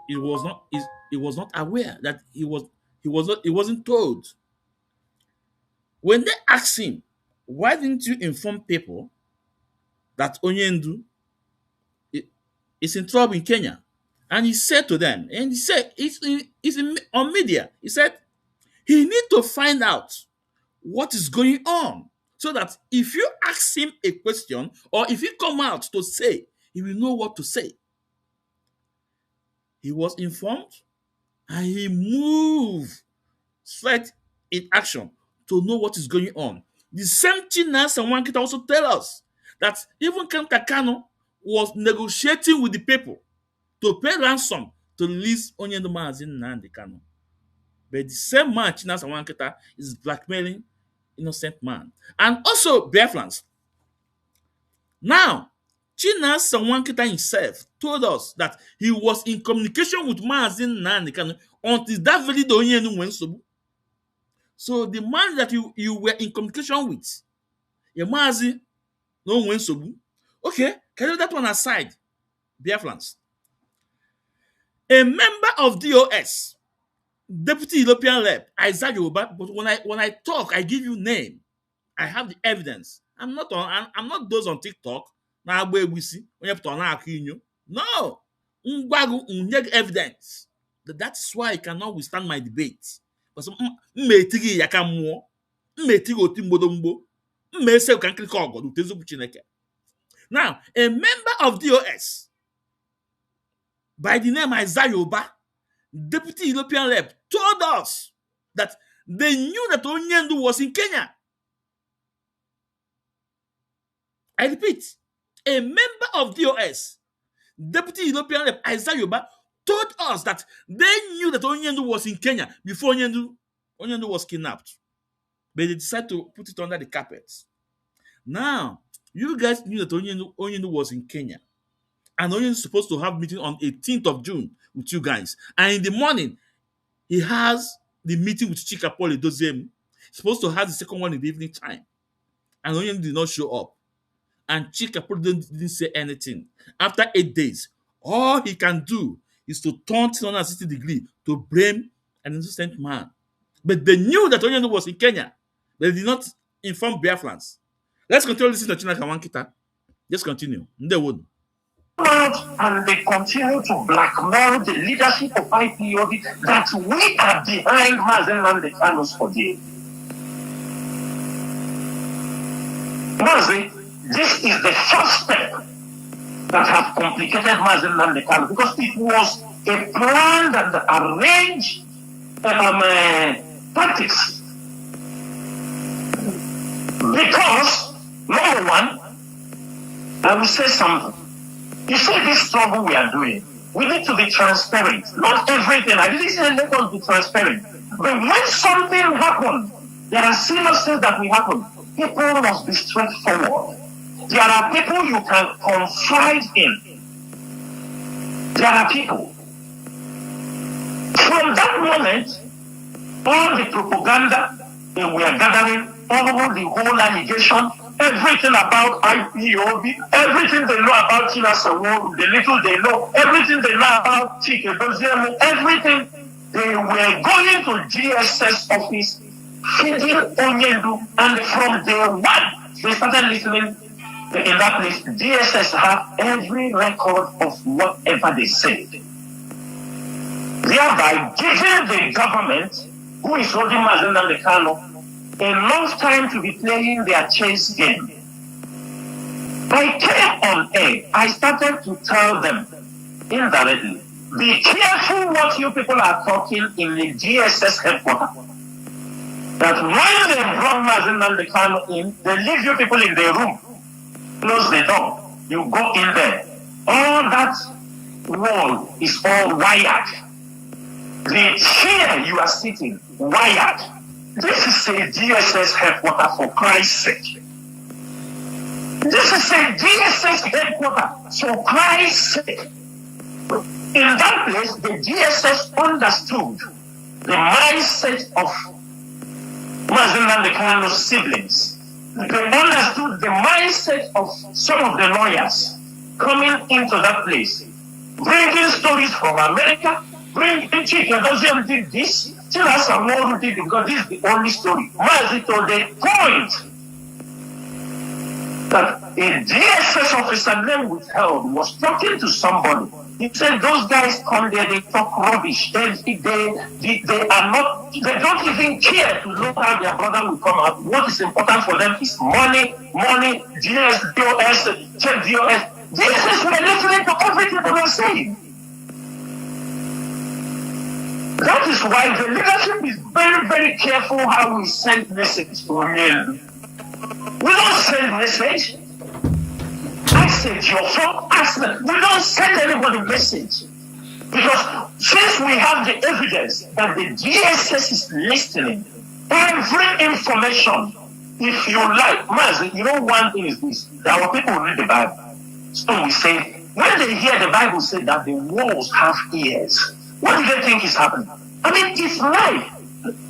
he was not aware that he wasn't told. When they asked him, why didn't you inform people that Onyendu is in trouble in Kenya? And he said to them, and he said, on media, he said, he need to find out what is going on so that if you ask him a question or if he come out to say, he will know what to say. He was informed and he moved straight in action to know what is going on. The same Chinasa Nwakita also tell us that even Kanu was negotiating with the people to pay ransom to release Onyendu Mazi Nnamdi Kanu. But the same man, Chinasa Nwakita, is blackmailing innocent man. And also Biafrans. Now, Chinasa Nwakita himself told us that he was in communication with Mazi Nnamdi Kanu until that very day Onyendu went so. So the man that you were in communication with, your Mazi, no one so. Okay, can you leave that one aside, Biafrans? A member of DOS, Deputy European Rep, Isaac Yoruba, but when I talk, I give you name. I have the evidence. I'm not those on TikTok. Now we see when you have no. Evidence. That's why I cannot withstand my debate. Because mmetigi yaka mmụọ, mmetigi oti mgbodomgbo, mmese ka nkirika ọgọ n'utezokwu Chineke. Now, a member of DOS by the name Isaiah Oba, Deputy European Rep, told us that they knew that Onyendu was in Kenya. I repeat, a member of DOS, Deputy European Rep, Isaiah Oba, told us that they knew that Onyendu was in Kenya before Onyendu was kidnapped. But they decided to put it under the carpet. Now, you guys knew that Onyendu was in Kenya. And Onyendu is supposed to have meeting on 18th of June with you guys. And in the morning, he has the meeting with Chika Paul Edoziem. He's supposed to have the second one in the evening time. And Onyendu did not show up. And Chika Paul didn't say anything. After 8 days, all he can do is to turn 360 degrees to blame an innocent man. But they knew that Onyendu was in Kenya. They did not inform Biafrans. Let's continue listening to Chinasa Nwakita. Just continue. They would. And they continue to blackmail the leadership of IPOB that we are behind Mazen Nnamdi Kanu's for this. This is the first step that have complicated Mazen Nnamdi Kanu, because it was a planned and arranged tactics. Because, number one, I will say something. You see this struggle we are doing, we need to be transparent. Not everything. I didn't say let us be transparent. But when something happens, there are serious things that will happen. People must be straightforward. There are people you can confide in. There are people. From that moment, all the propaganda they were gathering, all the whole allegation, everything about IPOB, everything they know about Chinasa Nwakita, the little they know, everything they know about Chike Doziem, everything, they were going to GSS office, feeding Onyendu, and from day one, they started listening in that place. GSS have every record of whatever they said, thereby giving the government, who is holding Mazen Nnamdi Kanu, enough time to be playing their chess game. I came on air. I started to tell them indirectly, be careful what you people are talking in the GSS headquarters. That when they brought Mazen Nnamdi Kanu in, they leave you people in the room, close the door, you go in there. All that wall is all wired. The chair you are sitting, wired. This is a GSS headquarters, for Christ's sake. This is a GSS headquarters, for Christ's sake. In that place, the GSS understood the mindset of Mazen Nnamdi Kanu's siblings. They understood the mindset of some of the lawyers coming into that place, bringing stories from America, bringing Chike Doziem did this, Chinasa Nwakita did it, because this is the only story. Mazi told the point that a DSS officer named Withheld was talking to somebody. He said those guys come there, they talk rubbish. They are not, they don't even care to know how their brother will come out. What is important for them is money, GS, DOS, check DOS. DSS were listening to everything they were saying. That is why the leadership is very, very careful how we send message to men. We don't send message. Message your phone, ask them. We don't send anybody message. Because since we have the evidence that the GSS is listening, every information, if you like, Mazi, you know one thing is this, that our people read the Bible. So we say, when they hear the Bible say that the walls have ears, what do they think is happening? I mean, it's life.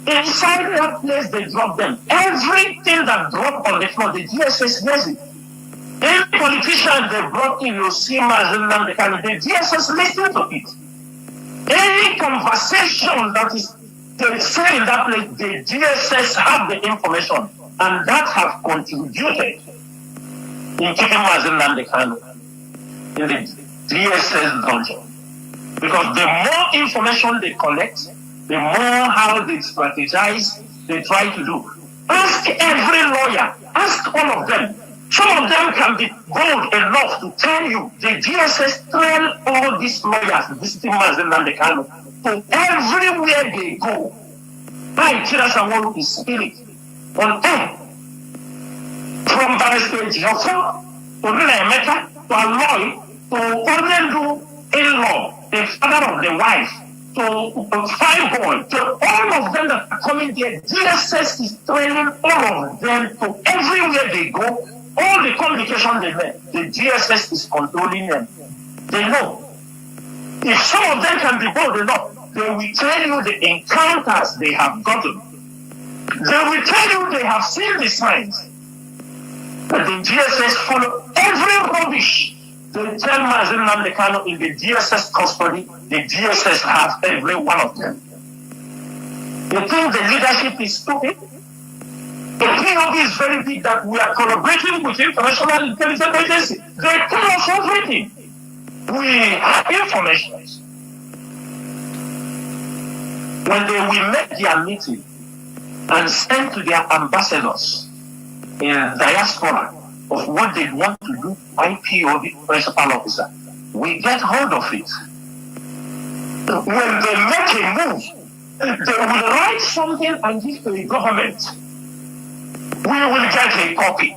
Inside that place, they drop them. Everything that dropped on the floor, the GSS hears it. Any politician they brought in, you see Mazen Nnamdi Kanu, the GSS listen to it. Any conversation that is they say in that place, the GSS have the information, and that have contributed in keeping Mazen Nnamdi Kanu in the GSS dungeon. Because the more information they collect, the more how they strategize, they try to do. Ask every lawyer, ask all of them. Some of them can be bold enough to tell you the DSS trail all these lawyers visiting Mazen Namdekano to everywhere they go. By Chinasa Nwakita is spirit on earth. From Barrister Jofo to Emeka to Aloy to Onendu in-law, the father of the wife, to Fine Boy, to all of them that are coming there, DSS is training all of them to everywhere they go. All the communication they make, the DSS is controlling them. They know. If some of them can be bold enough, they will tell you the encounters they have gotten. They will tell you they have seen the signs. But the DSS follow every rubbish. They tell Mazen Namdekano in the DSS custody, the DSS has every one of them. You think the leadership is stupid? The POB is very big that we are collaborating with international intelligence agencies. They tell us everything. We have information. When they will make their meeting and send to their ambassadors in diaspora of what they want to do, IPOB principal officer, we get hold of it. When they make a move, they will write something and give to the government. We will get a copy.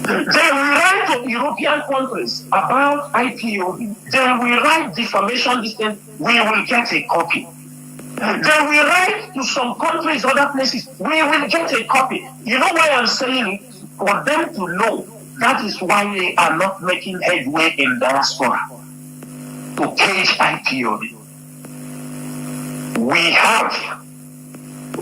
They will write to European countries about IPOB. They will write defamation listing. We will get a copy. They will write to some countries, other places. We will get a copy. You know why I'm saying it? For them to know. That is why they are not making headway in diaspora to cage IPOB. We have.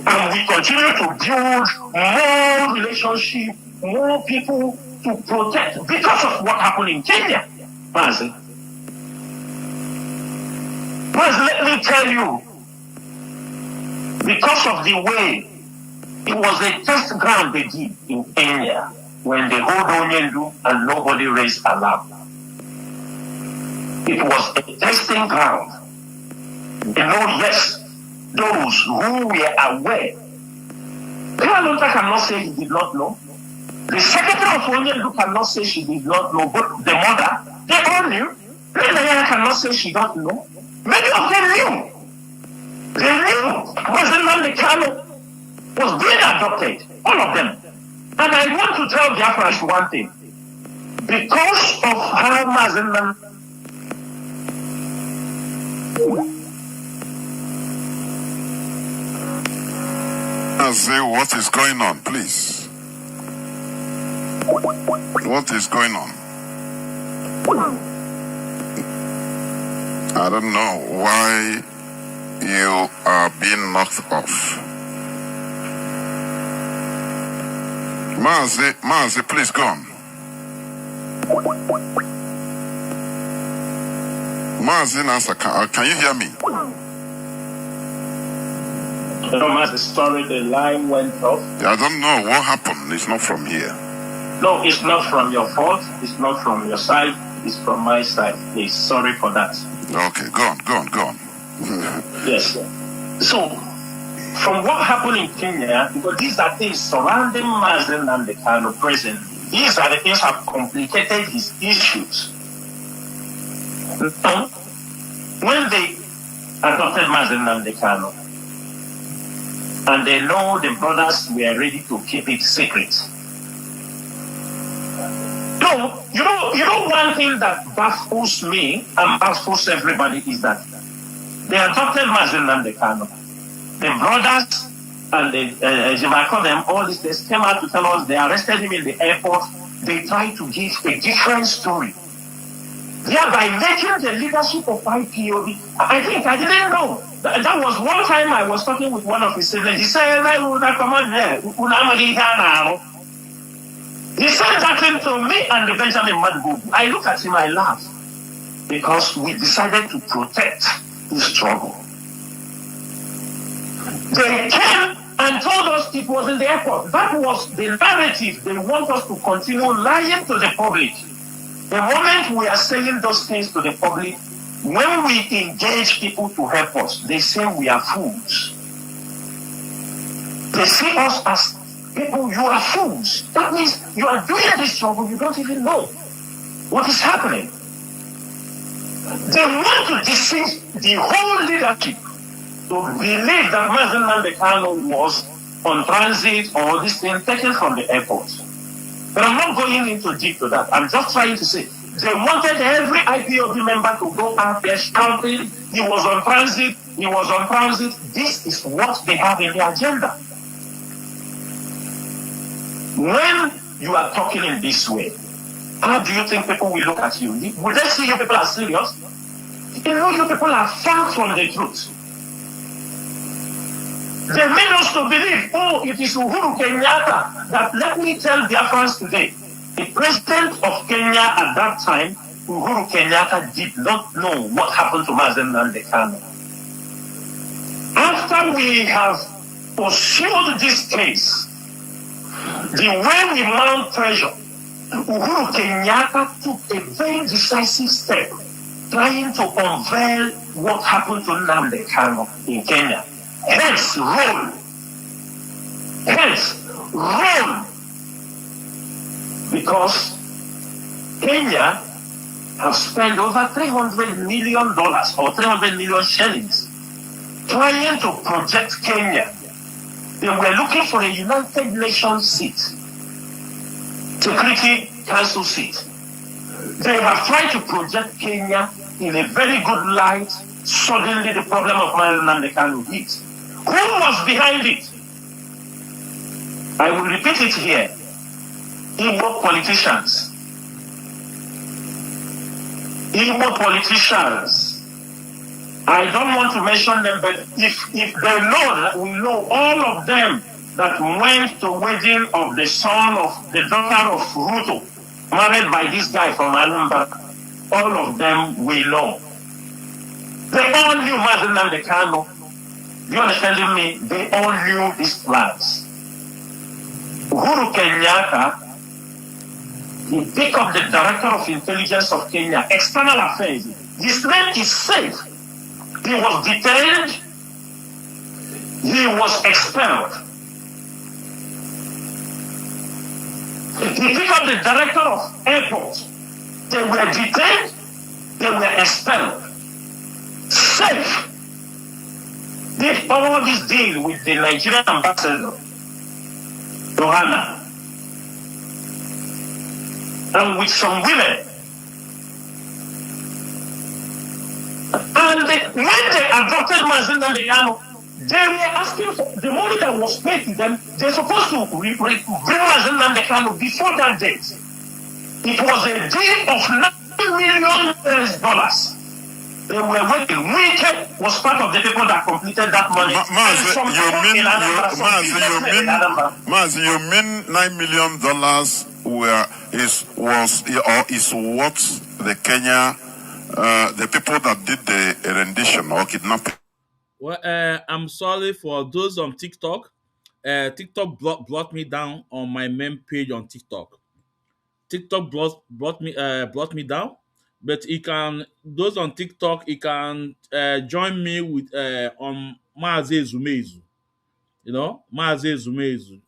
And we continue to build more relationship, more people to protect because of what happened in Kenya. Mas, let me tell you, because of the way it was a test ground they did in Kenya when they hold Onyendu and nobody raised alarm. It was a testing ground. You know, yes, those who were aware. Kalonta cannot say he did not know. The secretary of Onyendu cannot say she did not know, but the mother, they all knew. Renaya cannot say she don't know. Many of them knew. They knew. Mazen Namdekano was being adopted. All of them. And I want to tell Biafra one thing. Because of how Mazen Namdekano say what is going on, please. What is going on? I don't know why you are being knocked off. Mazi, please go on. Mazi Nasa, can you hear me? Sorry, the line went off. I don't know what happened. It's not from here. No, it's not from your fault. It's not from your side. It's from my side. Please, sorry for that. Okay, go on. Yes, sir. So, from what happened in Kenya, because these are things surrounding Mazen and the kind of president, these are the things that have complicated his issues. Now, when they adopted Mazen and the Kano, and they know the brothers were ready to keep it secret. No, you know one thing that baffles me and baffles everybody is that they adopted Mazen and the Kano. The brothers and the I call them, all these days came out to tell us they arrested him in the airport. They tried to give a different story. Thereby making the leadership of IPOB. I think I didn't know. That was one time I was talking with one of his siblings. He said, come on here. He said that thing to me and the Benjamin Madbu. I look at him, I laugh. Because we decided to protect the struggle. They came and told us it was in the airport. That was the narrative. They want us to continue lying to the public. The moment we are saying those things to the public, When we engage people to help us, they say we are fools. They see us as people, you are fools. That means you are doing this trouble, you don't even know what is happening. They want to deceive the whole leadership to believe that Mazen Nandekano was on transit or this thing taken from the airport. But I'm not going into deep to that. I'm just trying to say they wanted every IPOB member to go out there shouting, he was on transit, he was on transit. This is what they have in the agenda. When you are talking in this way, how do you think people will look at you? Would they see you people as serious? They know you people are far from the truth. They made us to believe, oh, it is Uhuru Kenyatta. That let me tell Biafrans today, the president of Kenya at that time, Uhuru Kenyatta, did not know what happened to Mazen Nandekano. After we have pursued this case, the way we mount pressure, Uhuru Kenyatta took a very decisive step trying to unveil what happened to Nnamdi Kanu in Kenya. Hence, roll. Because Kenya has spent over $300 million or 300 million shillings trying to project Kenya. They were looking for a United Nations seat, Security Council seat. They have tried to project Kenya in a very good light. Suddenly the problem of Nnamdi Kanu hit. Who was behind it? I will repeat it here. Igbo politicians. I don't want to mention them, but if they know that we know all of them that went to wedding of the son of the daughter of Ruto, married by this guy from Anambra, all of them we know. They all knew Mazen Nandekano. You understand me? They all knew these plans. Uhuru Kenyatta, he picked up the director of intelligence of Kenya, external affairs. His name is safe. He was detained. He was expelled. He picked up the director of airports. They were detained. They were expelled. Safe did all this deal with the Nigerian ambassador, Johanna, and with some women. And when they adopted Mazen Nandekano, they were asking for the money that was paid to them. They're supposed to bring Mazen Nandekano before that date. It was a deal of $9 million. They were waiting. Wike was part of the people that completed that money. You mean $9 million is what the Kenya the people that did the rendition or kidnapping? Well, I'm sorry for those on TikTok. TikTok blocked me down on my main page on TikTok. TikTok blocked me down. But those on TikTok, you can join me with on Maze Zumezu, Maze Zumezu,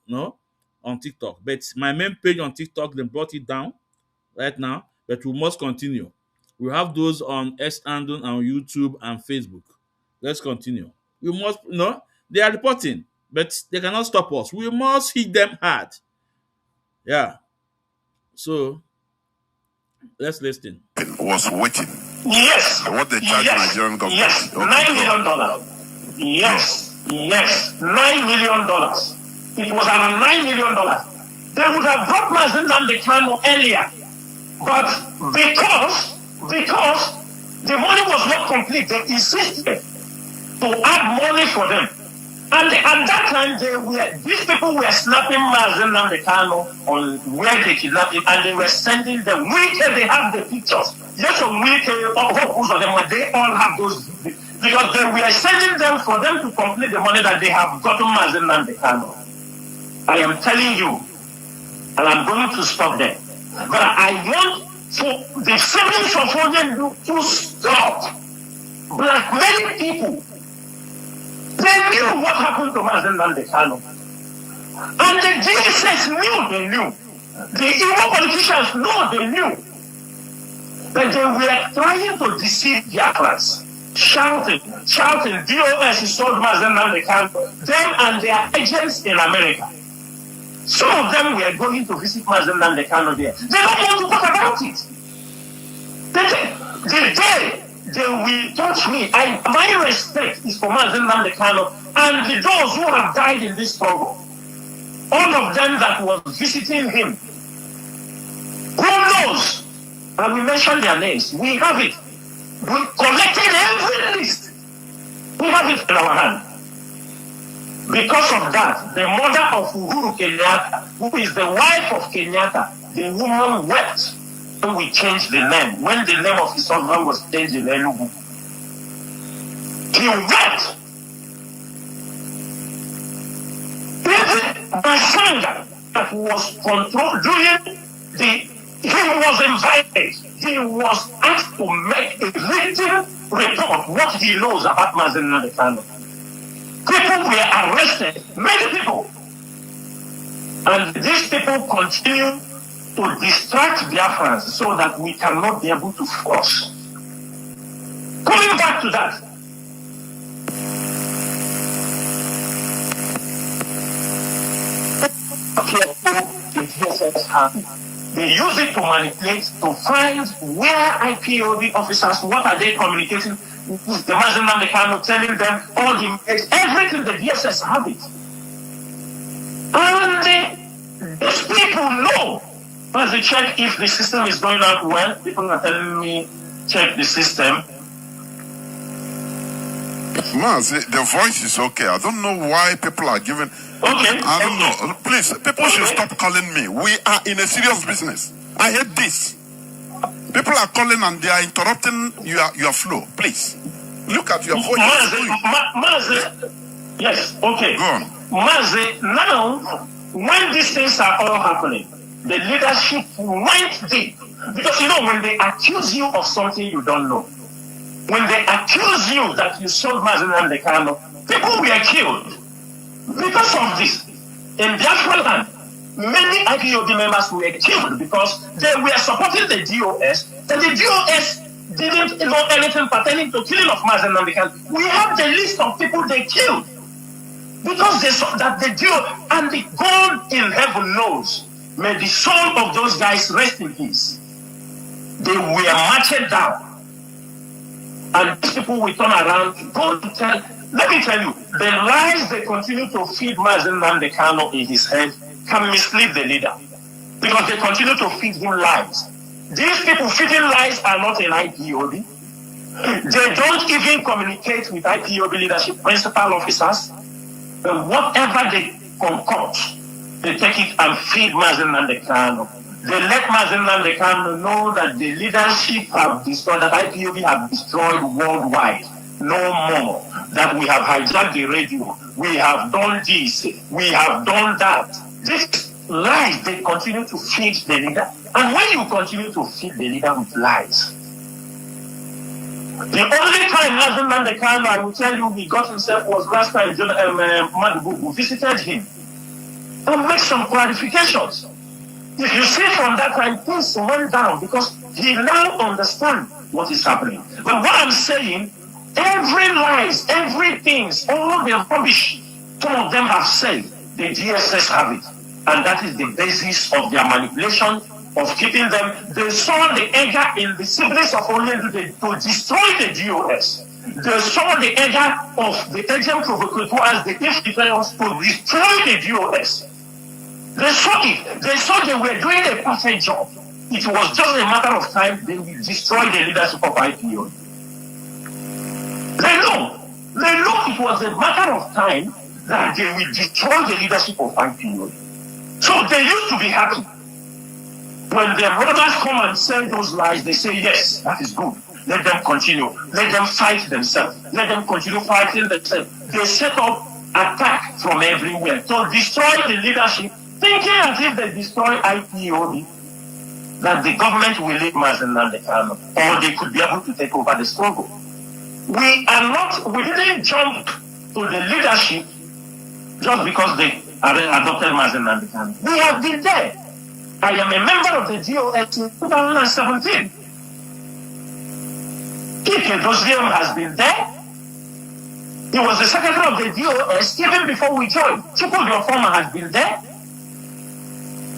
on TikTok. But my main page on TikTok, they brought it down right now. But we must continue. We have those on Andon, on YouTube and Facebook. Let's continue. We must, they are reporting, but they cannot stop us. We must hit them hard. Yeah. So let's listen. Was waiting. Yes. What they charge Nigerian government? Yes. $9 million. Yes. $9 million. It was around $9 million. They would have brought Mazen Nandekano earlier. But because the money was not complete, they insisted to add money for them. And at that time, these people were snapping Mazen Nandekano on where they kidnapped him, and they were sending them. They have the pictures. Yes, on who's of them, they all have those, because they were sending them for them to complete the money that they have gotten Mazen Nandekano. I am telling you, and I'm going to stop there. But I want for the civil support to stop. blackmailing people. They knew what happened to Mazen Nnamdi Kanu. And the DSS knew they knew. The evil politicians know they knew. But they were trying to deceive Biafrans, shouting, DOS is sold Mazen Nnamdi Kanu, them and their agents in America. Some of them were going to visit Mazen Nnamdi Kanu there. They don't want to talk about it. The day they will touch me, my respect is for Mazen Nnamdi Kanu and those who have died in this struggle. All of them that was visiting him. Who knows? And we mentioned their names. We have it. We collected every list. We have it in our hand. Because of that, the mother of Uhuru Kenyatta, who is the wife of Kenyatta, the woman wept when we changed the name. When the name of his husband was changed in Enugu. He wept. My son that was controlled during he was invited. He was asked to make a written report what he knows about Mazen Nnamdi Kanu. People were arrested, many people. And these people continue to distract Biafrans so that we cannot be able to force. Coming back to that, they use it to manipulate, to find where IPOB officers, what are they communicating with the Mazen Nnamdi Kanu, telling them all the everything the DSS have it. And these people know. As they check if the system is going out well, people are telling me, check the system. Maz, the voice is okay. I don't know why people are giving. Okay. I don't know. Please, people should stop calling me. We are in a serious business. I hate this. People are calling and they are interrupting your flow. Please, look at your voice. Maze, yes, okay. Go on. Maze, now, when these things are all happening, the leadership went deep. Because, when they accuse you of something you don't know, when they accuse you that you sold Mazen Nnamdi Kanu, people were killed. Because of this, in Biafra land, many IPOB members were killed because they were supporting the DOS, and the DOS didn't know anything pertaining to killing of Mazen Nnamdi Kanu. We have the list of people they killed because they saw that the DOS and the God in heaven knows. May the soul of those guys rest in peace. They were marched down, and these people will turn around, go to tell. Let me tell you, the lies they continue to feed Mazen Nnamdi Kanu in his head can mislead the leader. Because they continue to feed him lies. These people feeding lies are not in IPOB. They don't even communicate with IPOB leadership, principal officers. And whatever they concoct, they take it and feed Mazen Nnamdi Kanu. They let Mazen Nnamdi Kanu know that the leadership have destroyed, that IPOB have destroyed worldwide. No more. That we have hijacked the radio, we have done this, we have done that. These lies, they continue to feed the leader. And when you continue to feed the leader with lies, the only time Mazen Nnamdi Kanu, I will tell you, he got himself was last time Madugu visited him and make some clarifications. If you see from that time, things went down because he now understands what is happening. But what I'm saying, every lies, everything, all the rubbish, some of them have said, the DSS have it. And that is the basis of their manipulation, of keeping them. They saw the anger in the siblings of Onyendu to destroy the DOS. They saw the anger of the agent provocateurs, the infiltrators, to destroy the DOS. They saw it. They saw they were doing a perfect job. It was just a matter of time they will destroy the leadership of IPO. They know it was a matter of time that they will destroy the leadership of IPO. So they used to be happy. When their brothers come and say those lies, they say, yes, that is good. Let them continue. Let them fight themselves. Let them continue fighting themselves. They set up attack from everywhere to destroy the leadership, thinking as if they destroy IPOB, that the government will leave Mazen Nnamdi Kanu, or they could be able to take over the struggle. we didn't jump to the leadership just because they adopted Mazen Nnamdi Kanu. We have been there. I am a member of the DOS in 2017. Ike Dosdium has been there. He was the secretary of the DOS even before we joined. Chukwudi Former has been there.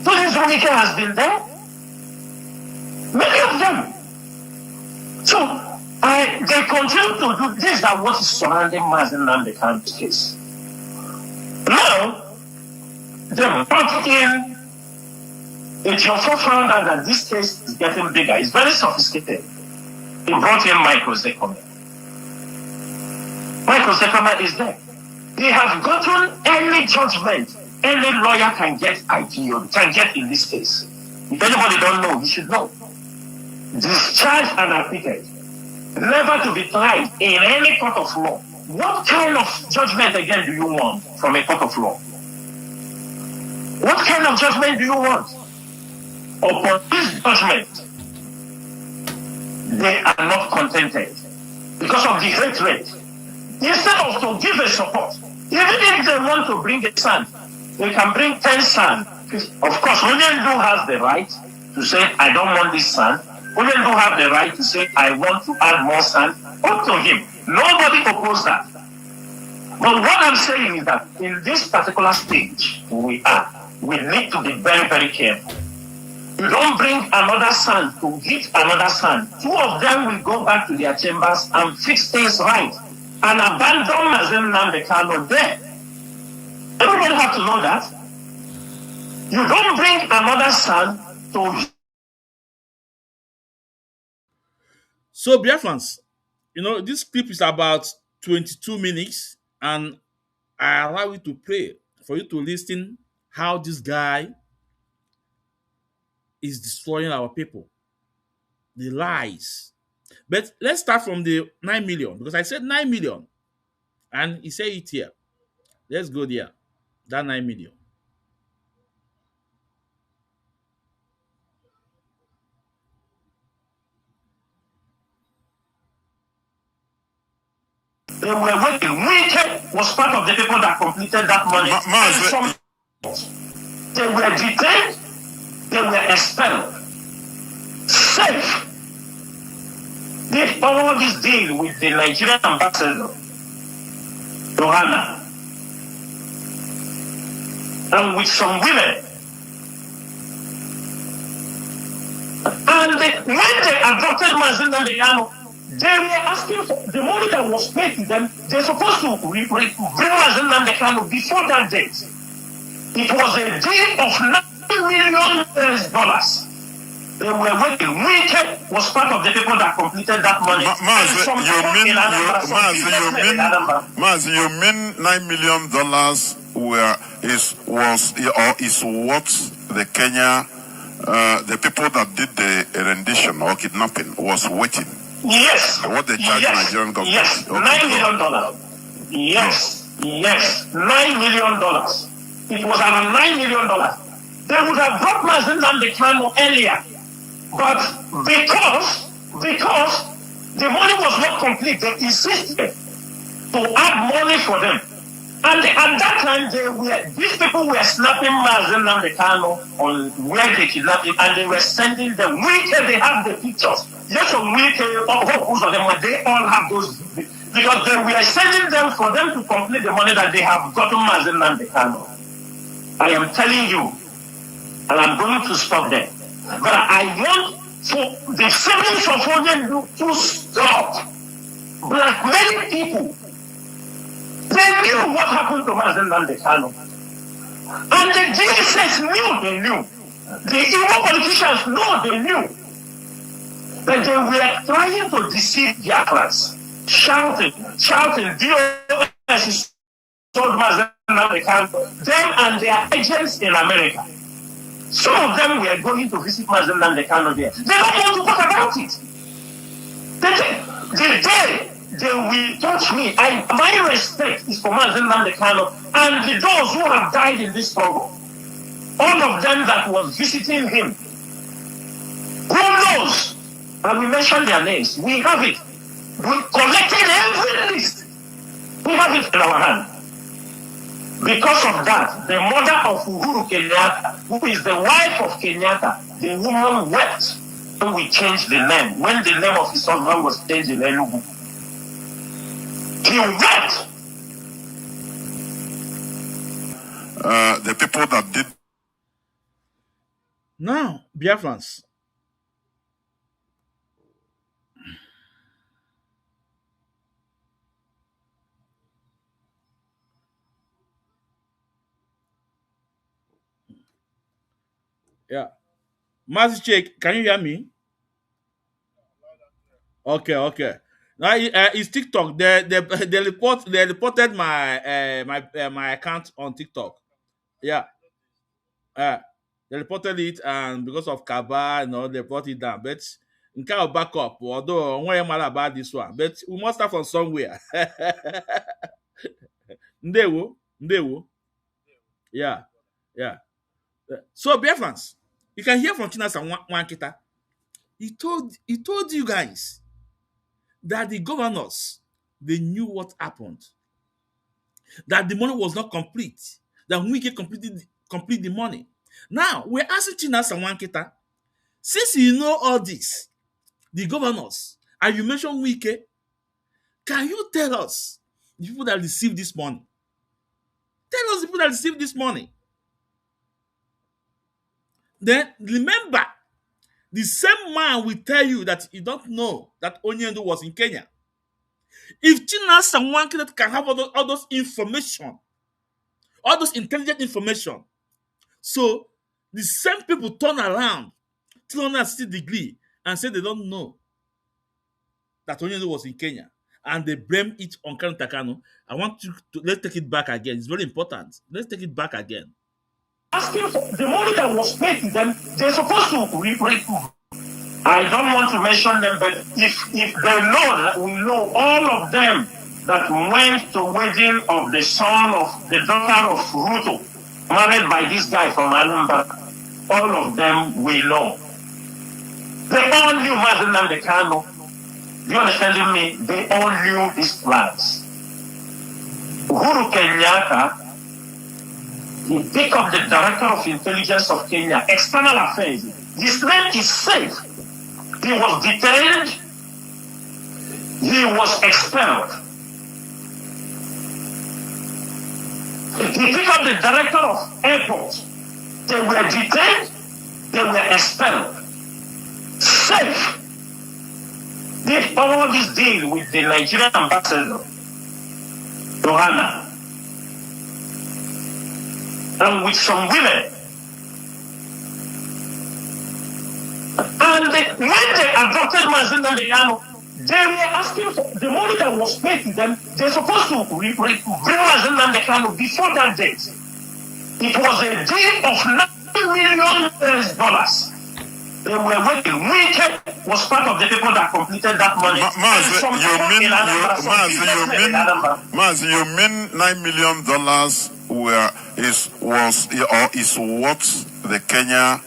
Tony Zunike has been there. Many of them. So they continue to do this. That what is surrounding Mazen Nnamdi Kanu's case. Now, they brought in a Geoffrey found out that this case is getting bigger. It's very sophisticated. He brought in Michael Zekome. Michael Zekome is there. They have gotten any judgment any lawyer can get IPO, can get in this case. If anybody don't know, you should know. Discharged and acquitted. Never to be tried in any court of law. What kind of judgment again do you want from a court of law? What kind of judgment do you want? Upon this judgment, they are not contented because of the great rate. Instead of to give a support, even if they want to bring a son, they can bring 10 sons. Of course, Onyendu has the right to say, I don't want this son. Onyendu have the right to say, I want to add more sons. Up to him. Nobody opposed that. But what I'm saying is that in this particular stage we need to be very, very careful. You don't bring another son to hit another son. Two of them will go back to their chambers and fix things right and abandon Mazen Nnamdi Kanu there. Everybody have to know that. You don't bring another son to. So, Biafrans, this clip is about 22 minutes, and I allow you to play for you to listen how this guy is destroying our people. The lies. But let's start from the 9 million, because I said 9 million, and he said it here. Let's go there. That 9 million. They were working. Wike was part of the people that completed that money. They were detained. They were expelled. Safe. Did all this deal with the Nigerian ambassador, Johanna, and with some women. And when they adopted Mazen Nnamdi Kanu, they were asking for the money that was paid to them. They're supposed to bring Mazen Nnamdi Kanu before that date. It was a deal of $9 million. They were working. Wike was part of the people that completed that money. You mean $9 million is what the Kenya, the people that did the rendition or kidnapping was waiting? Yes. What they charge Nigerian government? Yes, $9 million. Yes, $9 million. It was around $9 million. They would have brought Mazen Nnamdi Kanu earlier, but because the money was not complete, they insisted to add money for them. And at that time, these people were snapping Mazen Nnamdi Kanu on where they kidnapped him, and they were sending them. They have the pictures. Yes, on who's of them, they all have those, because they were sending them for them to complete the money that they have gotten Mazen Nnamdi Kanu. I am telling you, and I'm going to stop there. But I want for the siblings of Onyendu to stop blackmailing people. They knew what happened to Mazen Nnamdi Kanu. And the DSS knew they knew. The evil politicians know they knew. But they were trying to deceive Biafrans, shouting, DOS is told Mazen Nnamdi Kanu, them and their agents in America. Some of them were going to visit Mazen Nnamdi Kanu there. They don't want to talk about it. The day they will touch me, my respect is for Mazen Nnamdi Kanu and those who have died in this struggle. All of them that was visiting him. Who knows? And we mentioned their names. We have it. We collected every list. We have it in our hand. Because of that, the mother of Uhuru Kenyatta, who is the wife of Kenyatta, the woman wept when we changed the name, when the name of his husband was changed in Enugu. He wept. The people that did Now, Biafrans. Yeah. Master Check, can you hear me? Okay. Now it's TikTok. They reported my account on TikTok. Yeah. Uh, they reported it, and because of Kaba, they brought it down. But in kind of backup, although I don't know about this one, but we must start from somewhere. Ndewo. Yeah. So, Biafrans, you can hear from Chinasa Nwakita. He told you guys that the governors, they knew what happened, that the money was not complete, that we can complete the money. Now we're asking Chinasa Nwakita, since you know all this, the governors, and you mentioned Wike, can you tell us the people that received this money? Tell us the people that received this money. Then remember, the same man will tell you that you don't know that Onyendo was in Kenya. If Chinasa Nwakita can have all those information, all those intelligent information, so the same people turn around 360 degrees and say they don't know that Onyendo was in Kenya, and they blame it on Kanu Takano. I want you to let's take it back again. It's very important. Let's take it back again. Asking for the money that was paid to them, they're supposed to recoup. I don't want to mention them, but if they know that we know all of them that went to wedding of the son of the daughter of Ruto, married by this guy from Anambra, all of them we know. They all knew Mazen Namdekano. You understanding me? They all knew these plans. Uhuru Kenyatta, he picked up the director of intelligence of Kenya, external affairs. His name is safe. He was detained. He was expelled. He picked up the director of airports. They were detained. They were expelled. Safe did all this deal with the Nigerian ambassador, Johanna, and with some women. And when they adopted Mazen Namdekano, they were asking for the money that was paid to them. They're supposed to bring Mazen Namdekano before that date. It was a deal of $9 million. They were waiting. Wike was part of the people that completed that money. Maz, you mean $9 million is what the Kenya,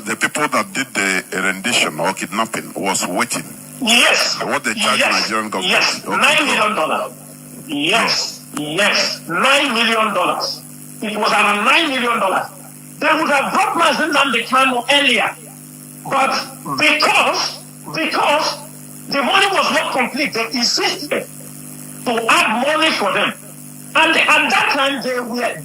the people that did the rendition or kidnapping was waiting? Yes. What they charge Nigerian government? Yes, $9 million. Yes, $9 million. It was around $9 million. They would have brought Mazen Namdekano earlier. But because the money was not complete, they insisted to add money for them. And at that time,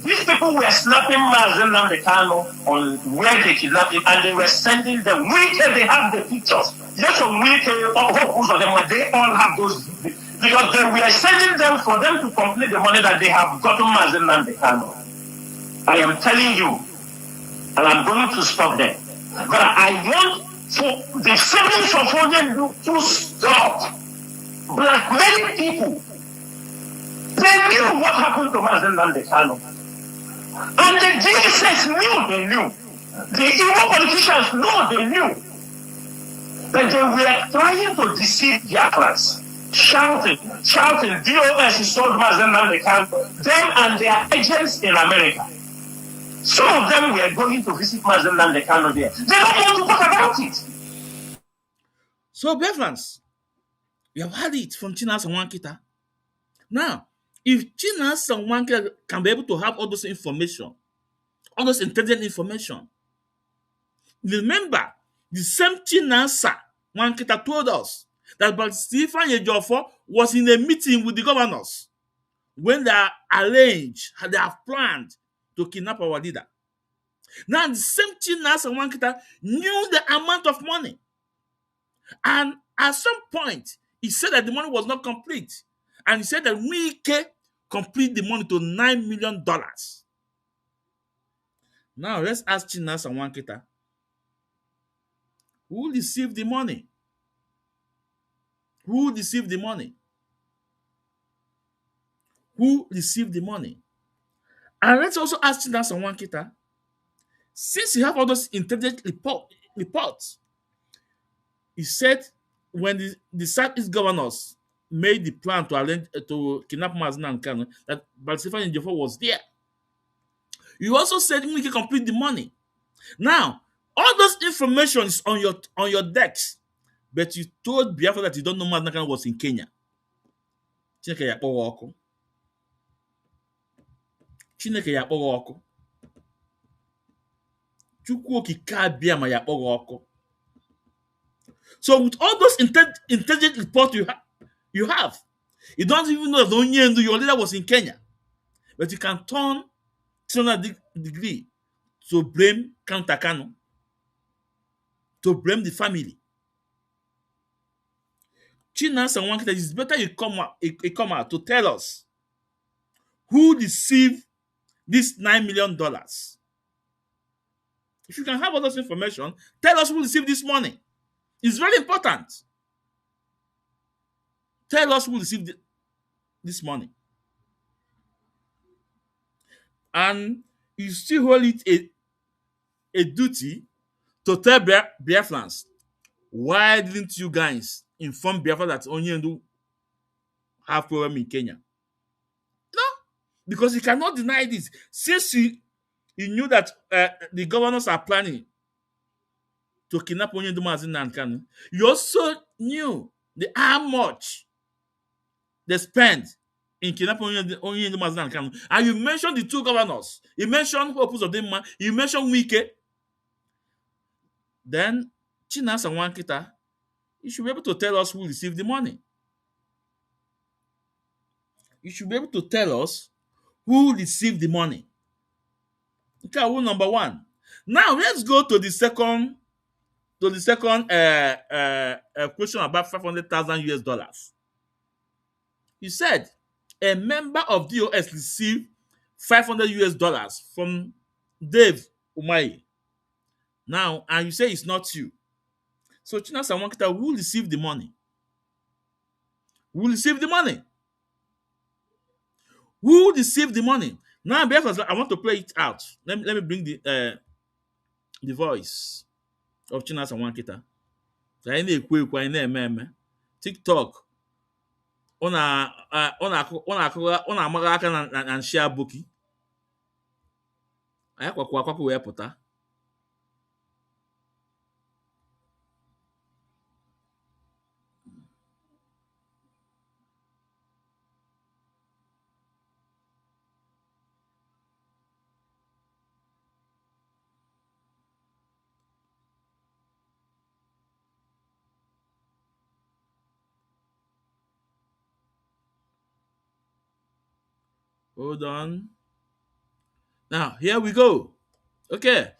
these people were snapping Mazen Namdekano on where they kidnapped him, and they were sending them. They have the pictures. Yes, on who's of them, they all have those, because they were sending them for them to complete the money that they have gotten Mazen Namdekano. I am telling you, and I'm going to stop there. But I want for the siblings of Onyendo to stop blackmailing people. They knew what happened to Mazen Namdekano. And the DSS knew they knew. The evil politicians know they knew. That they were trying to deceive Biafrans. Shouting, DOS is sold Mazen Namdekano, them and their agents in America. Some of them were going to visit Mazen Namdekano there. They don't want to talk about it. So, Biafrans, You have had it from Chinasa Nwakita. Now, if Chinasa Nwakita can be able to have all those information, all those intelligent information, remember, the same Chinasa Nwakita told us that but Stephen Ejiofor was in a meeting with the governors when they are arranged, they have planned to kidnap our leader. Now, the same Chinasa Nwakita knew the amount of money. And at some point, he said that the money was not complete. And he said that we can complete the money to $9 million. Now, let's ask Chinasa Nwakita, who received the money? Who received the money? Who received the money? And let's also ask Chinasa Nwakita, since you have all those intelligent reports, he said when the Southeast governors made the plan to arrange to kidnap Mazi Nnamdi Kanu, that Stephen Ejiofor was there. You also said we can complete the money. Now, all those information is on your decks, but you told Biafra that you don't know Mazi Nnamdi Kanu was in Kenya. Chineke ya akpọghị ọkụ. Chineke ya akpọghị ọkụ. Chukwu okike abịa ma ya akpọghị ọkụ. So with all those intelligent reports you have, you don't even know that Onyendu, your leader, was in Kenya. But you can turn 300 degree to blame Counter Kanu, to blame the family. Chinasa Nwakita, it's better you come out to tell us who received this $9 million. If you can have all those information, tell us who received this money. It's very important. Tell us who received this money. And you still hold it a duty to tell Biafrans, why didn't you guys inform Biafra that Onyendu have problem in Kenya? No, because you cannot deny this. Since you knew that the governors are planning to kidnap Onyendu Mazi Nnamdi Kanu, you also knew how much they spent in kidnapping Onyendu Mazi Nnamdi Kanu. And you mentioned the two governors. You mentioned Hope Uzodimma. You mentioned Wike. Then Chinasa Nwakita, you should be able to tell us who received the money. You should be able to tell us who received the money. Okay, rule number one. Now let's go to the second question about 500,000 US dollars. You said a member of DOS received 500 US dollars from Dave Umahi. Now, and you say it's not you. So Chinasa Nwakita, who received the money? Who received the money? Who received the money? Now, I want to play it out. Let me bring the voice of Chinasa Nwakita. TikTok. Ona amaghị aka na nshi aboki. Anyị kwakwa wee pụta. Hold on. Now, here we go. Okay.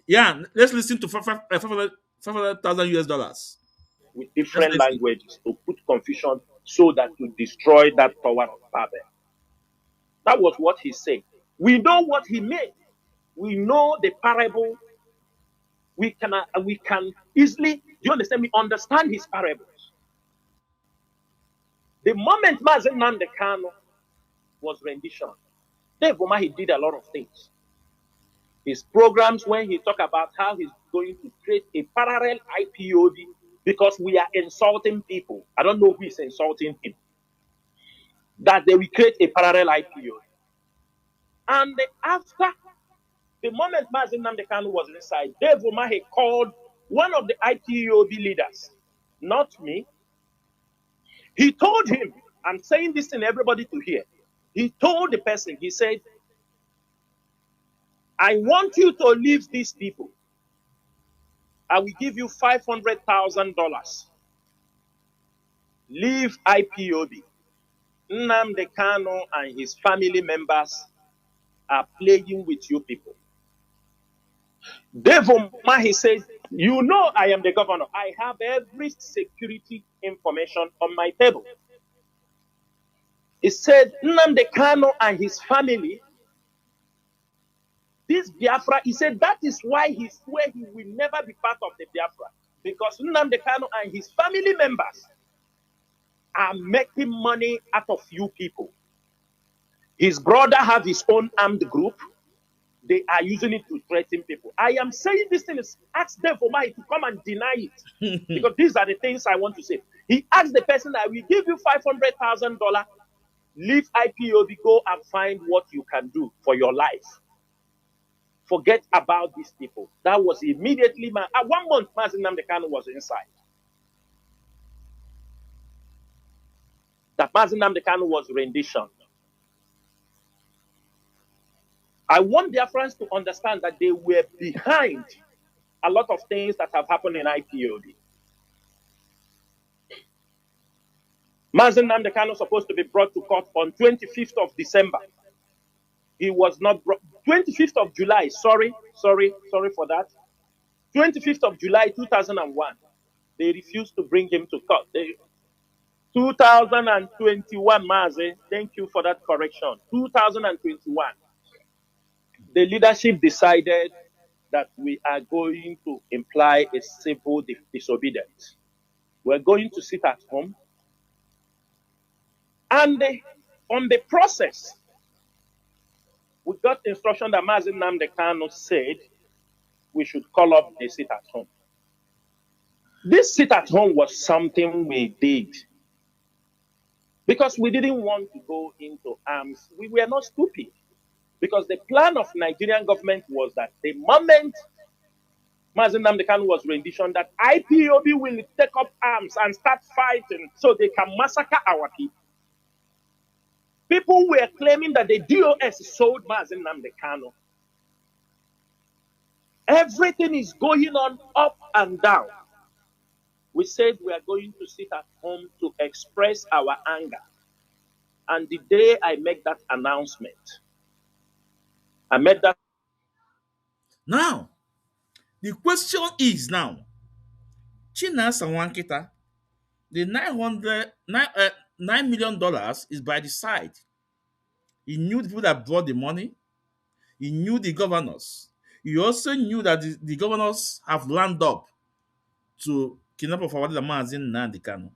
Yeah, let's listen to 500,000 US dollars. With different languages to put confusion so that to destroy that Tower of Babel. That was what he said. We know what he meant. We know the parable. We can easily, do you understand me? Understand his parables. The moment Mazi Nnamdi Kanu was rendition, Dave Umahi did a lot of things. His programs, when he talked about how he's going to create a parallel IPOD because we are insulting people. I don't know who is insulting him. That they will create a parallel IPOD. And after the moment Mazi Nnamdi Kanu was inside, Dave Umahi called one of the IPOB leaders, not me, he told him, I'm saying this in everybody to hear. He told the person, he said, I want you to leave these people. I will give you $500,000. Leave IPOB. Nnamdi Kanu and his family members are playing with you people. Dave Umahi said, you know I am the governor. I have every security information on my table. He said, Nnamdi Kanu and his family, this Biafra, he said that is why he swear he will never be part of the Biafra. Because Nnamdi Kanu and his family members are making money out of you people. His brother have his own armed group. They are using it to threaten people. I am saying this thing is ask them for money to come and deny it. Because these are the things I want to say. He asked the person, I will give you $500,000, leave IPOB, go and find what you can do for your life. Forget about these people. That was immediately, at 1 month, Mazi Nnamdi Kanu was inside. That Mazi Nnamdi Kanu was rendition. I want their friends to understand that they were behind a lot of things that have happened in IPOB. Mazi Nnamdi Kanu was supposed to be brought to court on 25th of December. He was not brought. 25th of July, sorry for that. 25th of July, 2001. They refused to bring him to court. 2021, Mazi, thank you for that correction. 2021. The leadership decided that we are going to imply a civil disobedience. We're going to sit at home. And on the process, we got instruction that Mazi Nnamdi Kanu said we should call up the sit at home. This sit at home was something we did because we didn't want to go into arms. We were not stupid. Because the plan of Nigerian government was that the moment Mazi Nnamdi Kanu was rendition, that IPOB will take up arms and start fighting so they can massacre our people. People were claiming that the DOS sold Mazi Nnamdi Kanu. Everything is going on up and down. We said we are going to sit at home to express our anger. And the day I make that announcement, I made that. Now, the question is now, Chinasa Nwakita, the $9 million is by the side. He knew the people that brought the money. He knew the governors. He also knew that the governors have lined up to kidnap of our Mazi Nnamdi Kanu.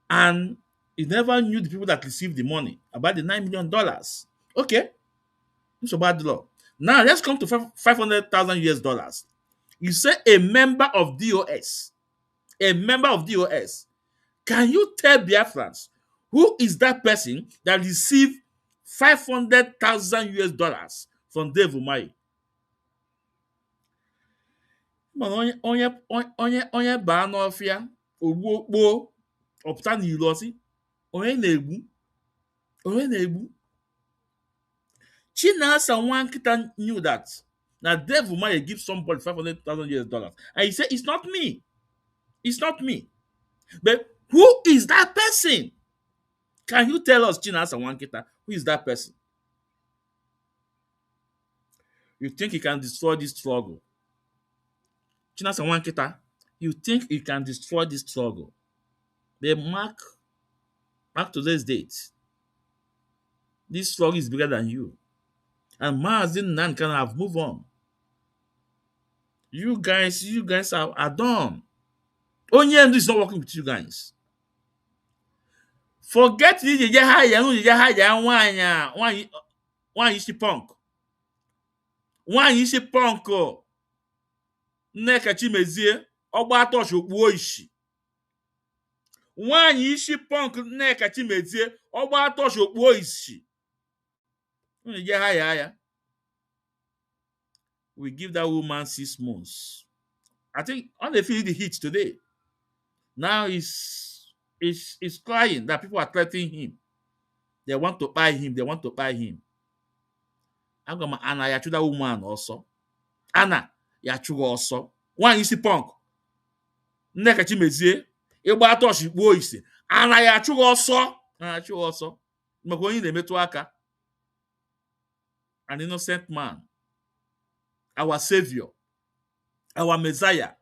And he never knew the people that received the money, about the $9 million. Okay, it's about the law. Now let's come to 500,000 US dollars. You say a member of DOS. A member of DOS. Can you tell Biafrans who is that person that received 500,000 US dollars from Dave Umahi? Onye baa n'ọfịa ogbuo kpoo ọpụta n'ilo si onye na-egbu. Chinasa Nwakita knew that Dave Umahi give somebody 500,000 US dollars, and he said it's not me. It's not me. But who is that person? Can you tell us, Chinasa Nwakita, who is that person? You think he can destroy this struggle? Chinasa Nwakita, you think he can destroy this struggle? They mark today's date. This struggle is bigger than you. And Mazi Nnamdi Kanu have moved on. You guys are done. Onyendu is not working with you guys. Forget this. One isi punk. Nneka Chimezie ọgba atọch okpuo isi. Nwaanyị isi punk Nneka Chimezie ọgba atọch okpuo isi. We give that woman 6 months. I think on the field the heat today. Now he's crying that people are threatening him. They want to buy him. They want to buy him. I'm gonna Anna Yachuda woman also. Anna Yachuga also. One you see punk. Nneka Chimezie. Ịgba atọchi kpuo isi. Anna Yachuga also. Anna Yachuga also. Maka onye na-emetụ aka. An innocent man. Our savior. Our messiah.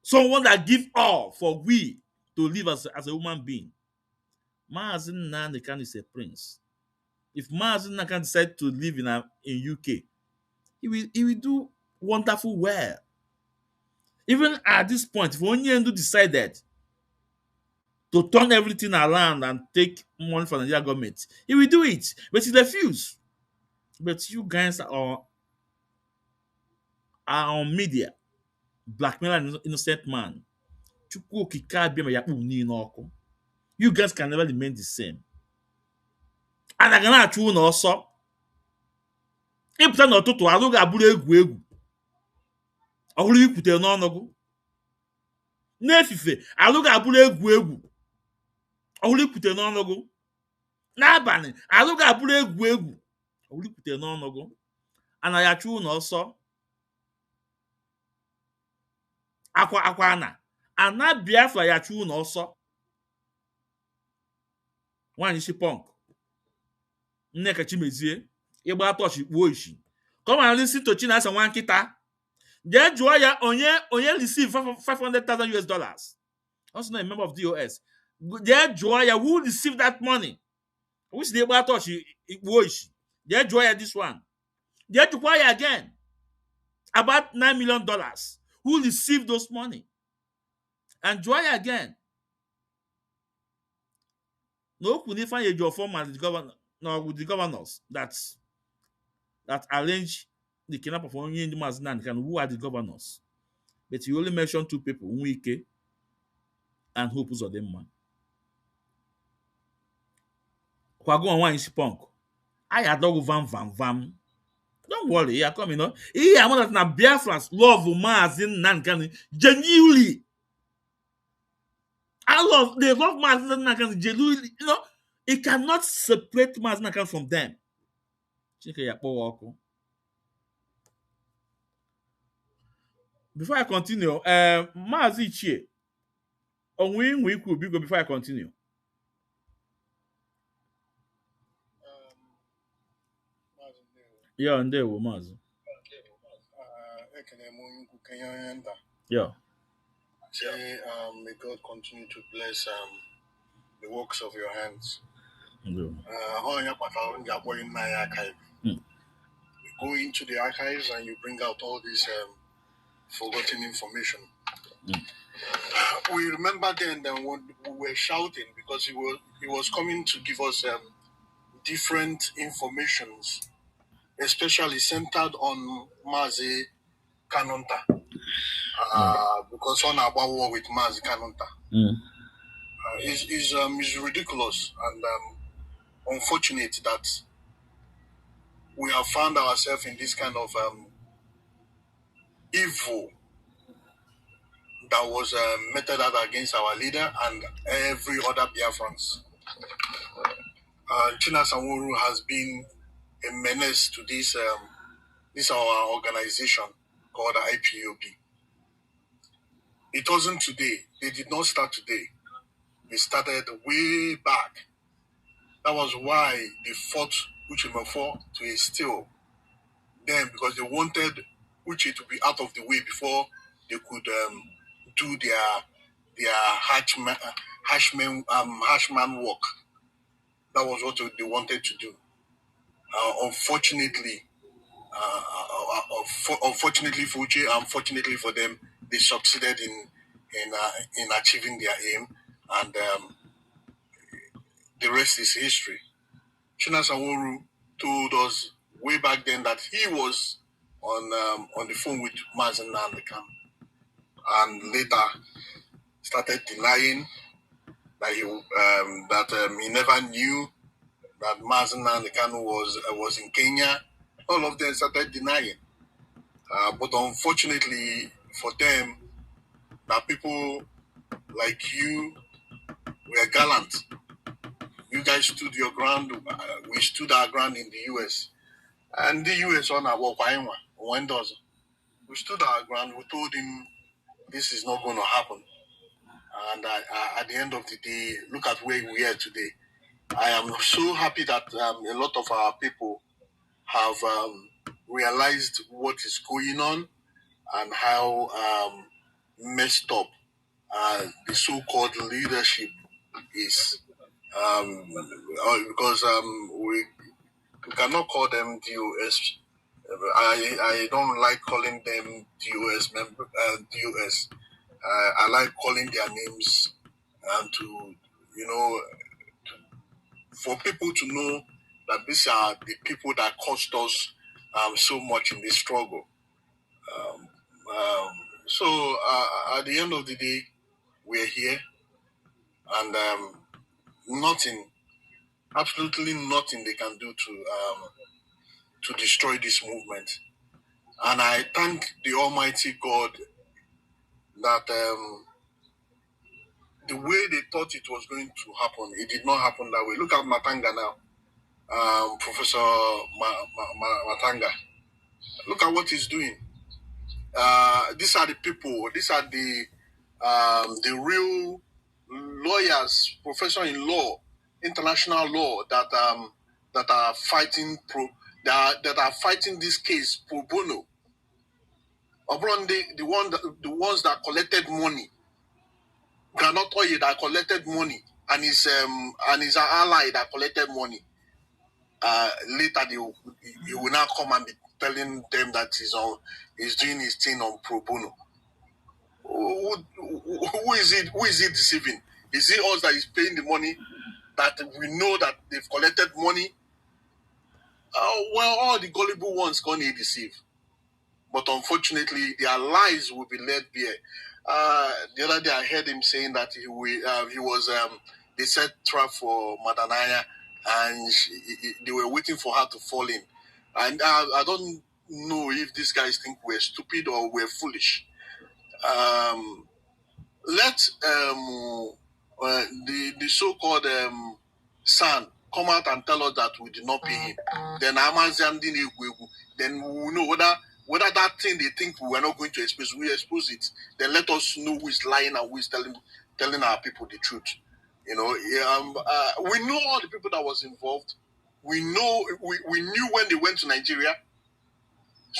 Someone that give all for we to live as a human being. Mazi Nnamdi Kanu is a prince. If Mazi Nnamdi Kanu decide to live in UK, he will do wonderful well. Even at this point, if Onyendu decided to turn everything around and take money from the Nigerian government, he will do it. But he refused. But you guys are on media, blackmail an innocent man. You guys can never remain the same. And I cannot chew no so. Ịpụta n'ụtụtụ alụ ga-abụrụ egwu egwu ọhụrụ ikwute n'ọnụgụ n'efife alụ ga-abụrụ egwu egwu ọhụrụ ikwute n'ọnụgụ n'abalị alụ ga-abụrụ egwu egwu ọhụrụ ikwute n'ọnụgụ anaghị achụ ụnọ ọsọ akwa ana Biafra ya achụ ụnọ ọsọ nwaanyị si punk Nneka Chimezie ịgba atọchi kpuo isi. Come and listen to Chinasa Nwakita. Jee jụọ ya onye receive $500,000. Also not a member of DOS. Jee jụọ ya who received that money. Which the ịgba atọchi kpuo isi. Jee jụọ ya this one. Jee jụkwa ya again about $9 million. Who received those money? And jụọ ya again. No okwu n'ife ya eji form and the governor. No, with the governors that arrange the kidnap of only in the Mazinan, who are the governors. But you only mention two people, Nwike and Hope Uzodimma. Kwago and one is punk. I adore vam. Don't worry, I come, Here, I'm not na Biafrans love Mazinan genuinely. They love Mazinan genuinely, It cannot separate Mazinan from them. Before I continue, Mazi Chie, we could be before I continue. Yeah, and there were Mazi. Yeah. Say, may God continue to bless the works of your hands. You go into the archives and you bring out all this forgotten information. We remember then when we were shouting because he was coming to give us different informations, especially centered on Mazi Kanonta. Because on our war with Mazi Kanonta is ridiculous and unfortunate that we have found ourselves in this kind of evil that was meted out against our leader and every other Biafrans. Chinasa Nwakita has been a menace to this our organization called IPOB. It wasn't today. They did not start today. They started way back. That was why they fought Uche Mefo to a still then, because they wanted Uche to be out of the way before they could do their hashman work. That was what they wanted to do. Unfortunately for Uche, unfortunately for them, they succeeded in achieving their aim, and the rest is history. Chinasa Nwakita told us way back then that he was on the phone with Mazi Nnamdi Kanu, and later started denying that he never knew that Mazi Nnamdi Kanu was in Kenya. All of them started denying. But unfortunately for them, that people like you were gallant. You guys stood your ground. We stood our ground in the US. And the US on our when does we stood our ground. We told him this is not going to happen. And at the end of the day, look at where we are today. I am so happy that a lot of our people have realized what is going on and how messed up the so-called leadership is. Because we cannot call them DOS. I don't like calling them DOS member DOS. I like calling their names and to for people to know that these are the people that cost us so much in this struggle. Um, so at the end of the day, we're here, and nothing, absolutely nothing they can do to destroy this movement. And I thank the Almighty God that the way they thought it was going to happen, it did not happen that way. Look at Matanga now, Professor Matanga. Look at what he's doing. These are the people. These are the real lawyers, professor in law, international law that are fighting that are fighting this case pro bono. Obron, the ones that collected money, cannot oil that collected money, and his an ally that collected money. Later he will now come and be telling them that he's doing his thing on pro bono. Who is it? Who is he deceiving? Is it us that is paying the money that we know that they've collected money? Well, all the gullible ones can't deceive, but unfortunately, their lies will be led bare. The other day, I heard him saying that he was they set trap for Madanaya, and they were waiting for her to fall in. And I don't know if these guys think we're stupid or we're foolish. Let the so-called son come out and tell us that we did not pay him. Then then we will know whether that thing they think we were not going to expose, we expose it. Then let us know who is lying and who is telling our people the truth. We know all the people that was involved. We know we knew when they went to Nigeria.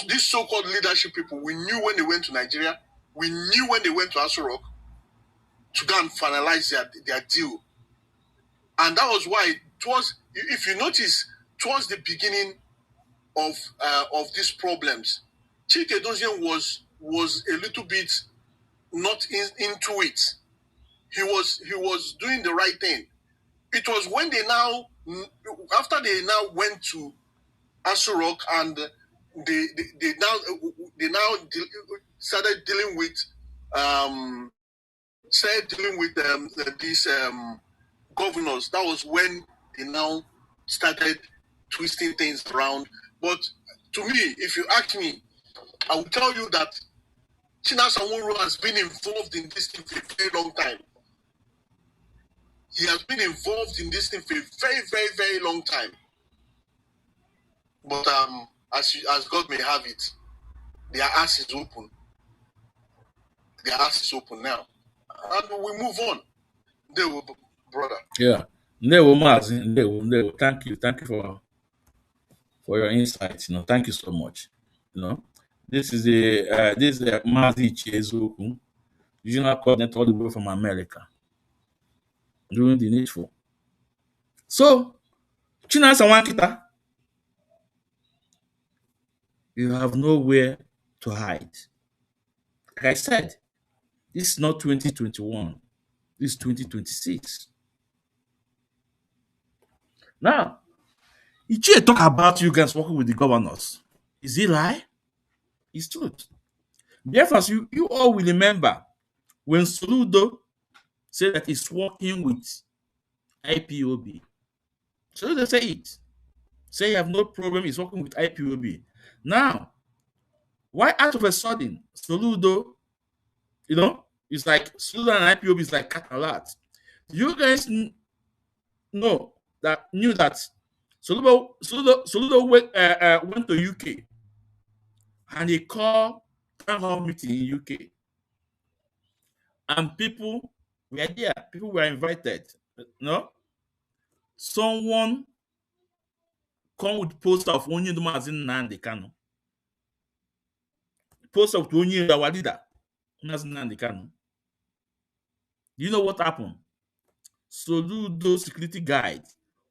These so-called leadership people, we knew when they went to Nigeria. We knew when they went to Aso Rock to go and finalize their deal. And that was why if you notice, towards the beginning of these problems, Chike Dozian was a little bit not into it. He was doing the right thing. It was when after they now went to Aso Rock and they now started dealing with these governors. That was when they now started twisting things around. But to me, if you ask me, I will tell you that Chinasa Nwakita has been involved in this thing for a very long time. He has been involved in this thing for a very, very, very long time. But as God may have it, their ass is open. Their ass is open now. And we move on. They will, brother. Yeah. Ndewo Mazi, Ndewo. Thank you for your insights. Thank you so much. This is the Mazi Chiezoku, regional coordinator all the way from America, doing the needful. So, Chinasa Nwakita, you have nowhere to hide. Like I said, this is not 2021. This is 2026. Now, Ichie talk about you guys working with the governors. Is it lie? It's truth. Therefore, you all will remember when Soludo said that he's working with IPOB. Soludo say it. Say you have no problem, he's working with IPOB. Now, Why out of a sudden, Soludo, it's like Soludo and IPOB is like cat and rat. You guys know that knew that Soludo went to UK and he called town hall meeting in UK, and people were there. People were invited. No, someone come with poster of Onye Mazin Nandi Kano. Poster of Onye our leader, Mazin Nandi Kano. You know what happened? Soludo security guide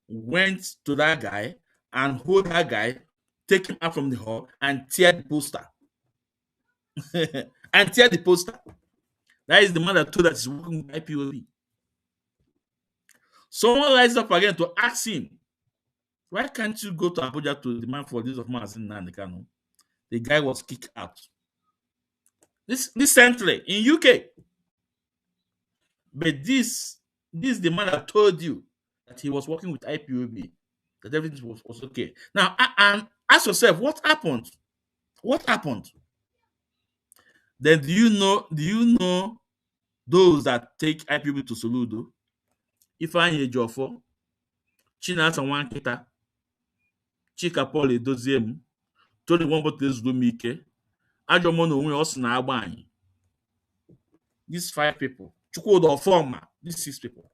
went to that guy and hold that guy, take him out from the hall, and tear the poster. And tear the poster. That is the man that told us he's working with IPOB. Someone rises up again to ask him, why can't you go to Abuja to demand for this of Mazin Nandi Kano? The guy was kicked out. This recently in UK. But this is the man that told you that he was working with IPOB, that everything was okay. Now, and ask yourself, what happened? What happened? Then do you know those that take IPOB to Soludo? Ifeanyi Ejiofor, Chinasa Nwakita, Chika Paul Edoziem, Tony Wombote Ezulumike, Ajomono onwe ọ sị na agba anyị. These 5 people, Chukwudo Ofoma, these 6 people.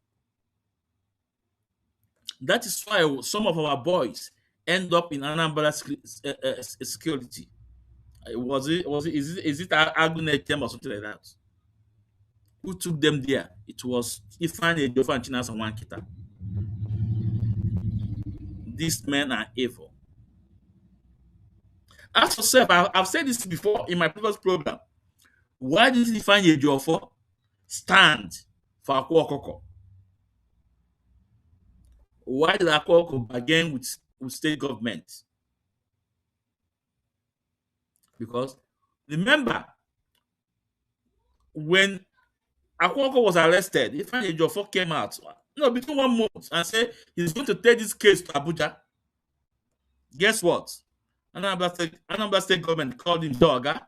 That is why some of our boys end up in Anambra security. Is it Agunetem or something like that? Who took them there? It was Ifeanyi Ejiofor and Chinasa Nwakita. These men are evil. Ask yourself, I've said this before in my previous program. Why did Ifeanyi Ejiofor stand for Akwa Okoko? Why did Akwa Okoko bargain with state government? Because remember, when Akwa Okoko was arrested, Ifeanyi Ejiofor came out between 1 month and said he's going to take this case to Abuja. Guess what? Anambra State government called him Doga.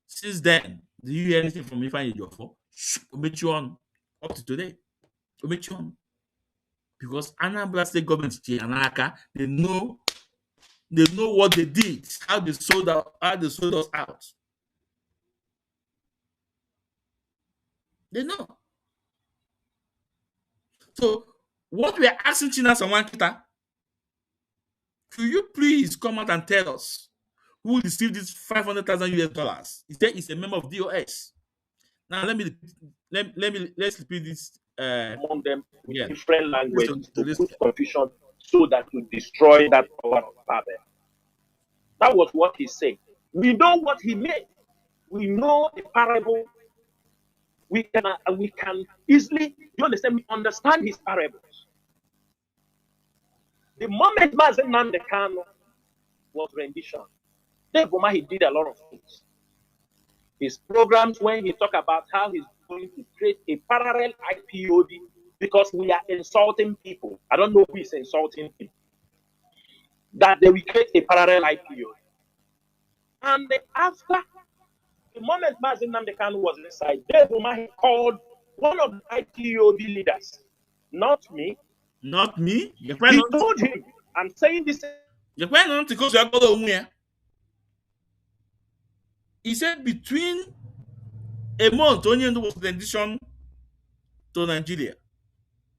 Since then, do you hear anything from Ifeanyi Ejiofor? Omechuon, up to today. Omechuon. Because Anambra State government, they know what they did, how they sold us out. They know. So, what we are asking Chinasa Nwakita, could you please come out and tell us who received this $500,000? He said he's a member of DOS. Now let's repeat this. Among them with different languages to put confusion so that to destroy that power of Babel. That was what he said. We know what he meant. We know the parable. We can easily, you understand, we understand his parables. The moment Mazen Nnamdi Kanu was rendition, therefore he did a lot of things. His programs, when he talked about how he's going to create a parallel IPOD because we are insulting people. I don't know who is insulting people. That they will create a parallel IPOD. And after the moment Mazen Nnamdi Kanu was inside, therefore he called one of the IPOD leaders, not me. Not me? He told him, I'm saying this. He said between a month, Onyendu was transition to Nigeria,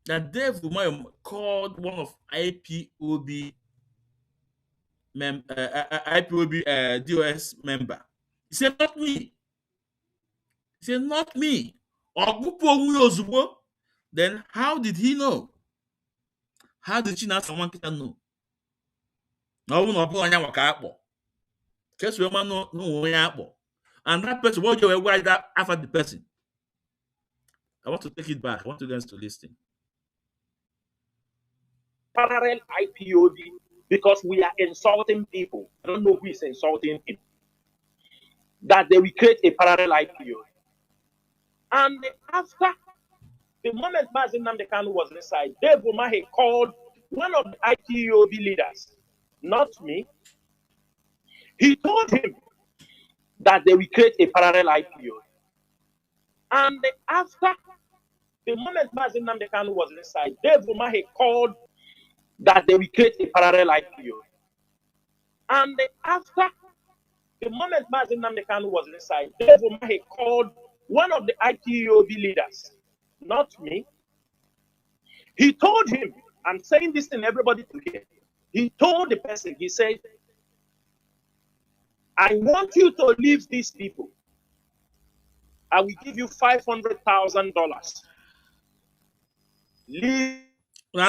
that Dave Umayo called one of IPOB DOS member. He said, not me. He said, not me. Then how did he know? How did Chinasa Nwakita know? And that person, what you were that after the person? I want to take it back. I want you guys to listen. Parallel IPOD because we are insulting people. I don't know who is insulting people. That they will create a parallel IPOD. And after the moment Mazen Nnamdi Kanu was inside, Dave Umahi called one of the IPOB leaders, not me. He told him that they will create a parallel IPO. And after the moment Mazin Namdekan was inside, Dave Umahi called that they will create a parallel IPO. And after the moment Mazin Namdekan was inside, Dave Umahi called one of the IPOB leaders, not me. He told him, I'm saying this in everybody to hear. He told the person, he said, I want you to leave these people. I will give you $500,000. Leave. So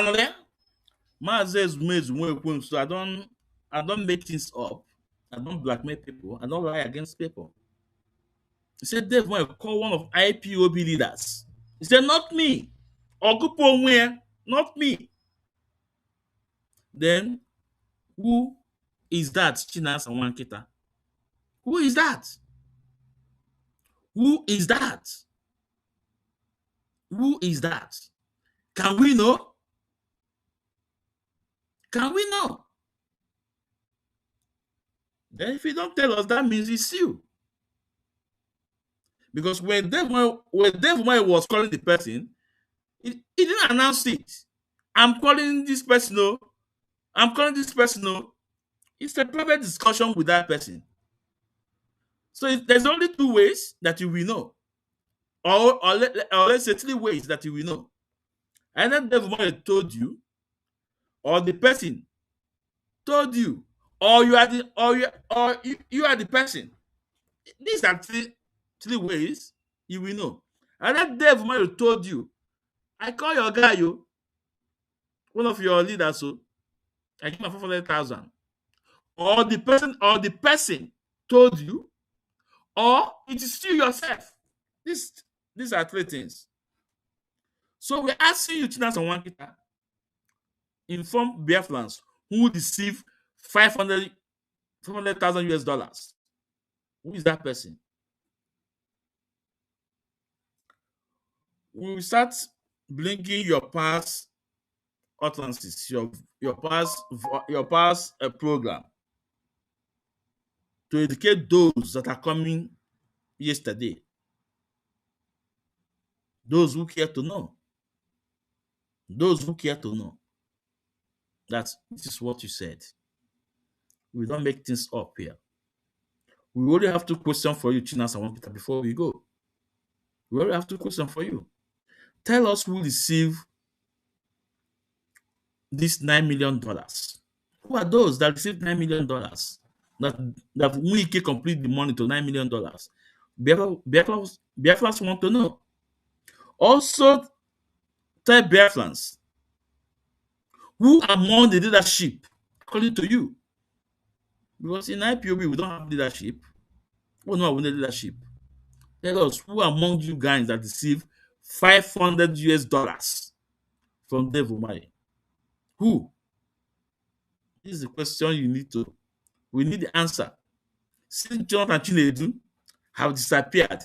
I don't make things up. I don't blackmail people. I don't lie against people. He said Dave will call one of IPOB leaders. He said, not me. Ogupo where? Not me. Then who is that? Chinasa Nwakita. Who is that? Who is that? Who is that? Can we know? Can we know? Then if you don't tell us, that means it's you. Because when Dave Umahi was calling the person, he didn't announce it. I'm calling this person. No. I'm calling this person. No. It's a private discussion with that person. So there's only two ways that you will know. Or let's say 3 ways that you will know. Either Dave Umahi told you, or the person told you, or you are the person. These are three ways you will know. Either Dave Umahi told you, I call your guy, one of your leaders, so I give him 500,000. Or the person told you, or it is you yourself. These are 3 things. So we're asking you, Chinasa Nwakita, inform Biafrans who receive 500,000 US dollars. Who is that person? We will start blinking your past utterances, your past program, to educate those that are coming yesterday. Those who care to know. Those who care to know that this is what you said. We don't make things up here. We only have 2 questions for you, Chinasa Nwakita, before we go. We only have 2 questions for you. Tell us who received this $9 million. Who are those that received $9 million? That we can complete the money to $9 million. Biafrans want to know. Also, tell Biafrans who among the leadership, according to you, because in IPOB we don't have leadership. We don't have leadership. Tell us who among you guys that receive 500 US dollars from Dave Umahi. Who? This is the question we need the answer. Since Jonathan Chinedu have disappeared,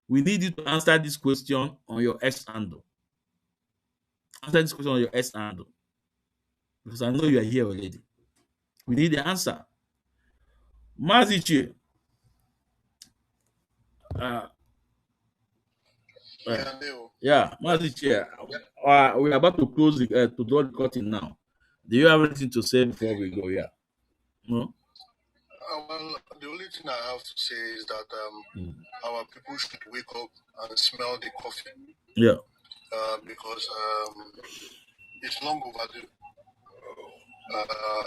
we need you to answer this question on your X handle. Answer this question on your X handle. Because I know you are here already. We need the answer. Mazichi. Mazichi. We're about to close to draw the curtain now. Do you have anything to say before we go? Yeah. No? Well, the only thing I have to say is that our people should wake up and smell the coffee. Yeah. Because it's long overdue.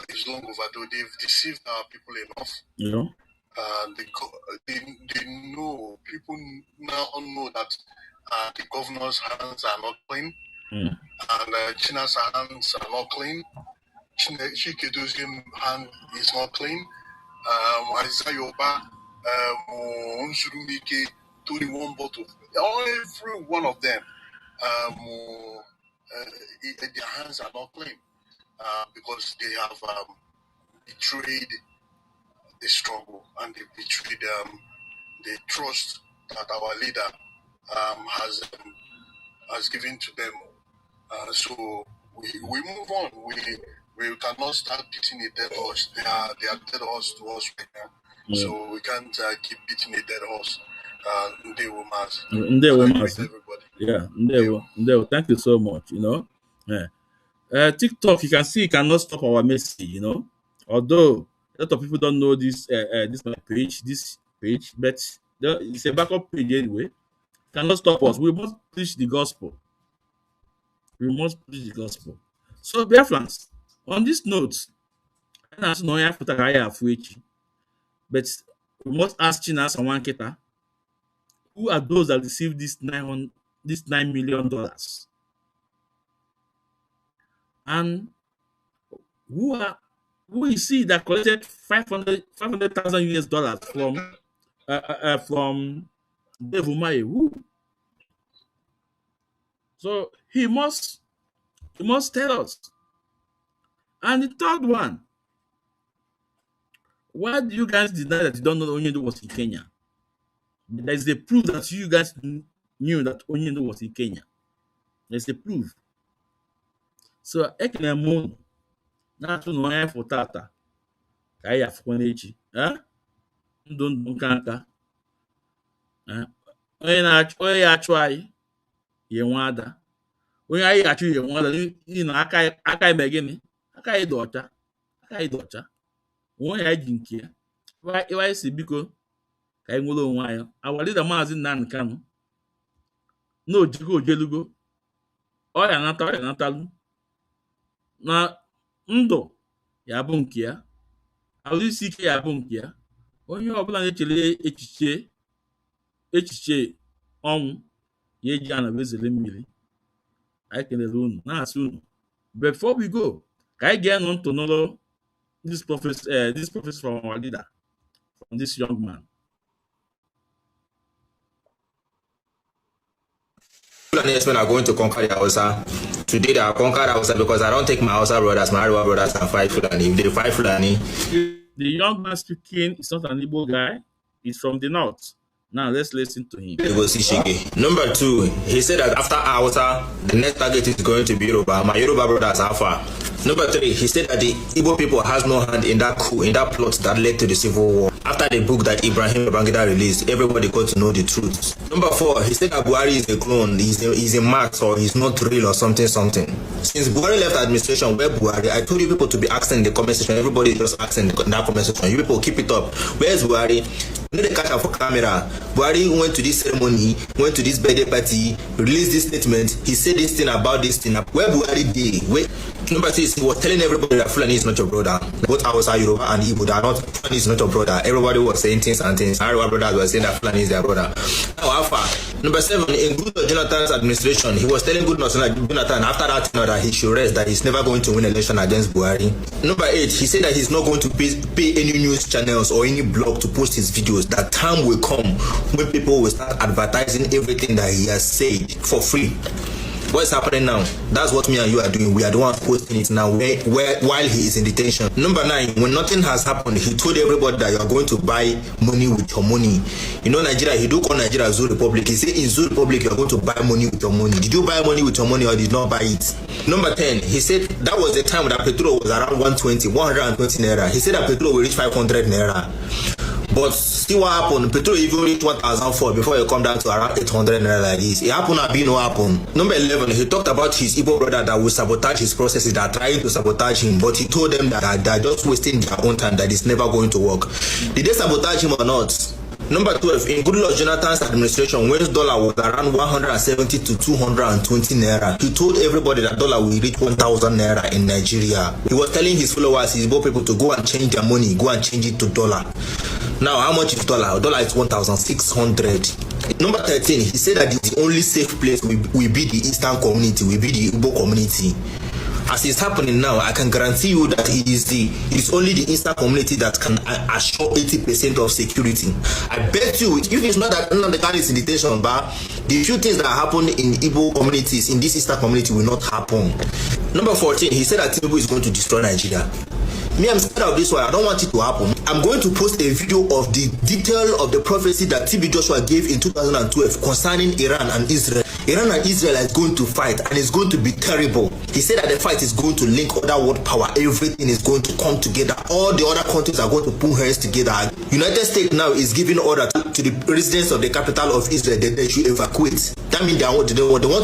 It's long overdue. They've deceived our people enough. Yeah. They know, people now know that the governor's hands are not clean, and China's hands are not clean. Chikedo's hand is not clean. Isayoba, Unsurumike, 21 bottle. Every one of them, their hands are not clean because they have betrayed the struggle and they betrayed the trust that our leader has given to them. So we move on. We cannot start beating a dead horse. They are dead horse to us right now. Yeah. So we can't keep beating a dead horse. Ndewo Mas. Ndewo And I Mas. greet everybody. Yeah, Ndewo. Thank you so much. Yeah. TikTok, you can see, it cannot stop our message. Although a lot of people don't know this my page, but it's a backup page anyway. Cannot stop us. We must preach the gospel. So, Biafrans, on this note, but we must ask Chinasa Nwakita, who are those that received this $9 million, and who is he that collected 500,000 US dollars from Dave Umahi? Who? So he must tell us. And the third one, why do you guys deny that you don't know that Onyendo was in Kenya? There is a proof that you guys knew that Onyendo was in Kenya. There's a proof. So ekene moon na-atụ na onye afọ tata ka anyị afụkwa n'echi. Ndụ nka nka. Onye ya achụ anyị ya enwe ada. Onye anyị achụ ya enwe ada n'ihi na aka ime gịnị? Aka anyị dị ọcha. Onye anyị ji nke ya. Ịwa anyị si biko ka anyị nwere onwe anyị. Our leader Maazị Nnamdi Kanu na ojigo ojelugo. Ọrịa natalụ. Na ndụ ya bụ nke ya, ahụ isi ike ya bụ nke ya. Onye ọbụla na-echere echiche ọnwụ ya eji anabụ ezele mmiri. Anyị kelere unu na-asị unu. Before we go, ka anyị ga-enụ ntụ n'ụlọ this prophecy from our leader, from this young man. Fulanis men are going to conquer the Hausa. Today they are conquered Hausa because I don't take my Hausa brothers, my Arewa brothers, and fight Fulani. If they fight Fulani. The young man speaking is not an Igbo guy. He's from the north. Now let's listen to him. They go see Shige. Number 2, he said that after Hausa, the next target is going to be Yoruba. My Yoruba brothers are far. Number 3, he said that the Igbo people has no hand in that coup, in that plot that led to the civil war. After the book that Ibrahim Babangida released, everybody got to know the truth. Number 4, he said that Buhari is a clone, he's a max, or he's not real, or something. Since Buhari left administration, where Buhari, I told you people to be asking in the comment section. Everybody just asking in that comment section. You people keep it up. Where's Buhari? You know the catch up for camera. Buhari went to this ceremony, went to this birthday party, released this statement. He said this thing about this thing. Where Buhari did? Number 6, he was telling everybody that Fulani is not your brother. Both Hausa, Yoruba, and Igbo, they are not. Fulani is not your brother. Everybody was saying things and things. Our brothers were saying that Fulani is their brother. Now, how far? Number 7, in Goodluck Jonathan's administration, he was telling Goodluck Jonathan after that that he should rest, that he's never going to win election against Buhari. Number 8, he said that he's not going to pay any news channels or any blog to post his videos. That time will come when people will start advertising everything that he has said for free. What's happening now? That's what me and you are doing. We are the ones posting it now while he is in detention. Number 9, when nothing has happened, he told everybody that you are going to buy money with your money. You know Nigeria, he do call Nigeria Zoo Republic. He said in Zoo Republic you are going to buy money with your money. Did you buy money with your money or did not buy it? Number 10, he said that was the time that petrol was around 120 naira. He said that petrol will reach 500 naira. But see what happened. Petrol even reached 1,004 before you come down to around 800 naira like this. It happened or no happen. Number 11, he talked about his Igbo brother that will sabotage his processes, that are trying to sabotage him, but he told them that they're just wasting their own time, that it's never going to work. Did they sabotage him or not? Number 12, in Goodluck Jonathan's administration, when dollar was around 170 to 220 naira, he told everybody that dollar will reach 1,000 naira in Nigeria. He was telling his followers, his Igbo people, to go and change their money, go and change it to dollar. Now, how much is dollar? Dollar is 1,600. Number 13, he said that the only safe place will be the Eastern community, will be the Igbo community. As it's happening now, I can guarantee you that it's only the Eastern community that can assure 80% of security. I bet you, if it's not that none of the guys is in detention, but the few things that happen in Igbo communities, in this Eastern community, will not happen. Number 14, he said that Tinubu is going to destroy Nigeria. Me, I'm scared of this one. I don't want it to happen. I'm going to post a video of the detail of the prophecy that TB Joshua gave in 2012 concerning Iran and Israel. Iran and Israel are going to fight and it's going to be terrible. He said that the fight is going to link other world power. Everything is going to come together. All the other countries are going to put hands together. United States now is giving order to the residents of the capital of Israel that they should evacuate. That means they want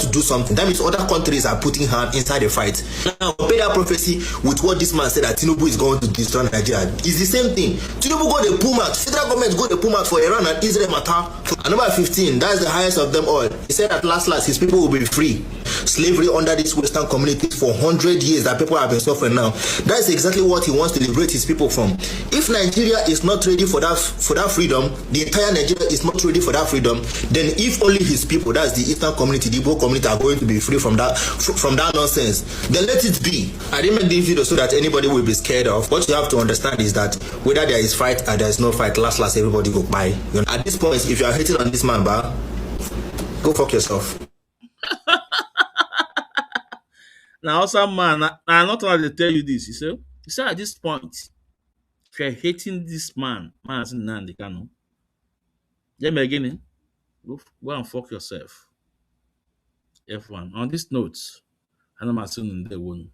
to do something. That means other countries are putting hand inside the fight. Now, compare that prophecy with what this man said that Tinubu is going to destroy Nigeria. It's the same thing. Tinubu got the Pumat. Federal government got the Pumat for Iran and Israel matter. And number 15, that's the highest of them all. He said at last his people will be free. Slavery under this Western community for 100 years that people have been suffering now. That's exactly what he wants to liberate his people from. If Nigeria is not ready for that freedom, the entire Nigeria is not ready for that freedom, then if only his people, that's the Eastern community, the Igbo community, are going to be free from that nonsense, then let it be. I didn't make this video so that anybody will be scared of. What you have to understand is that whether there is fight or there is no fight, last everybody go by. You know, at this point, if you are hating on this man, go fuck yourself. Now, also, man, I'm not going to tell you this. You say at this point, if you're hating this man as Nnamdi Kanu, then again, go and fuck yourself. F1. On this note, I'm not in the one.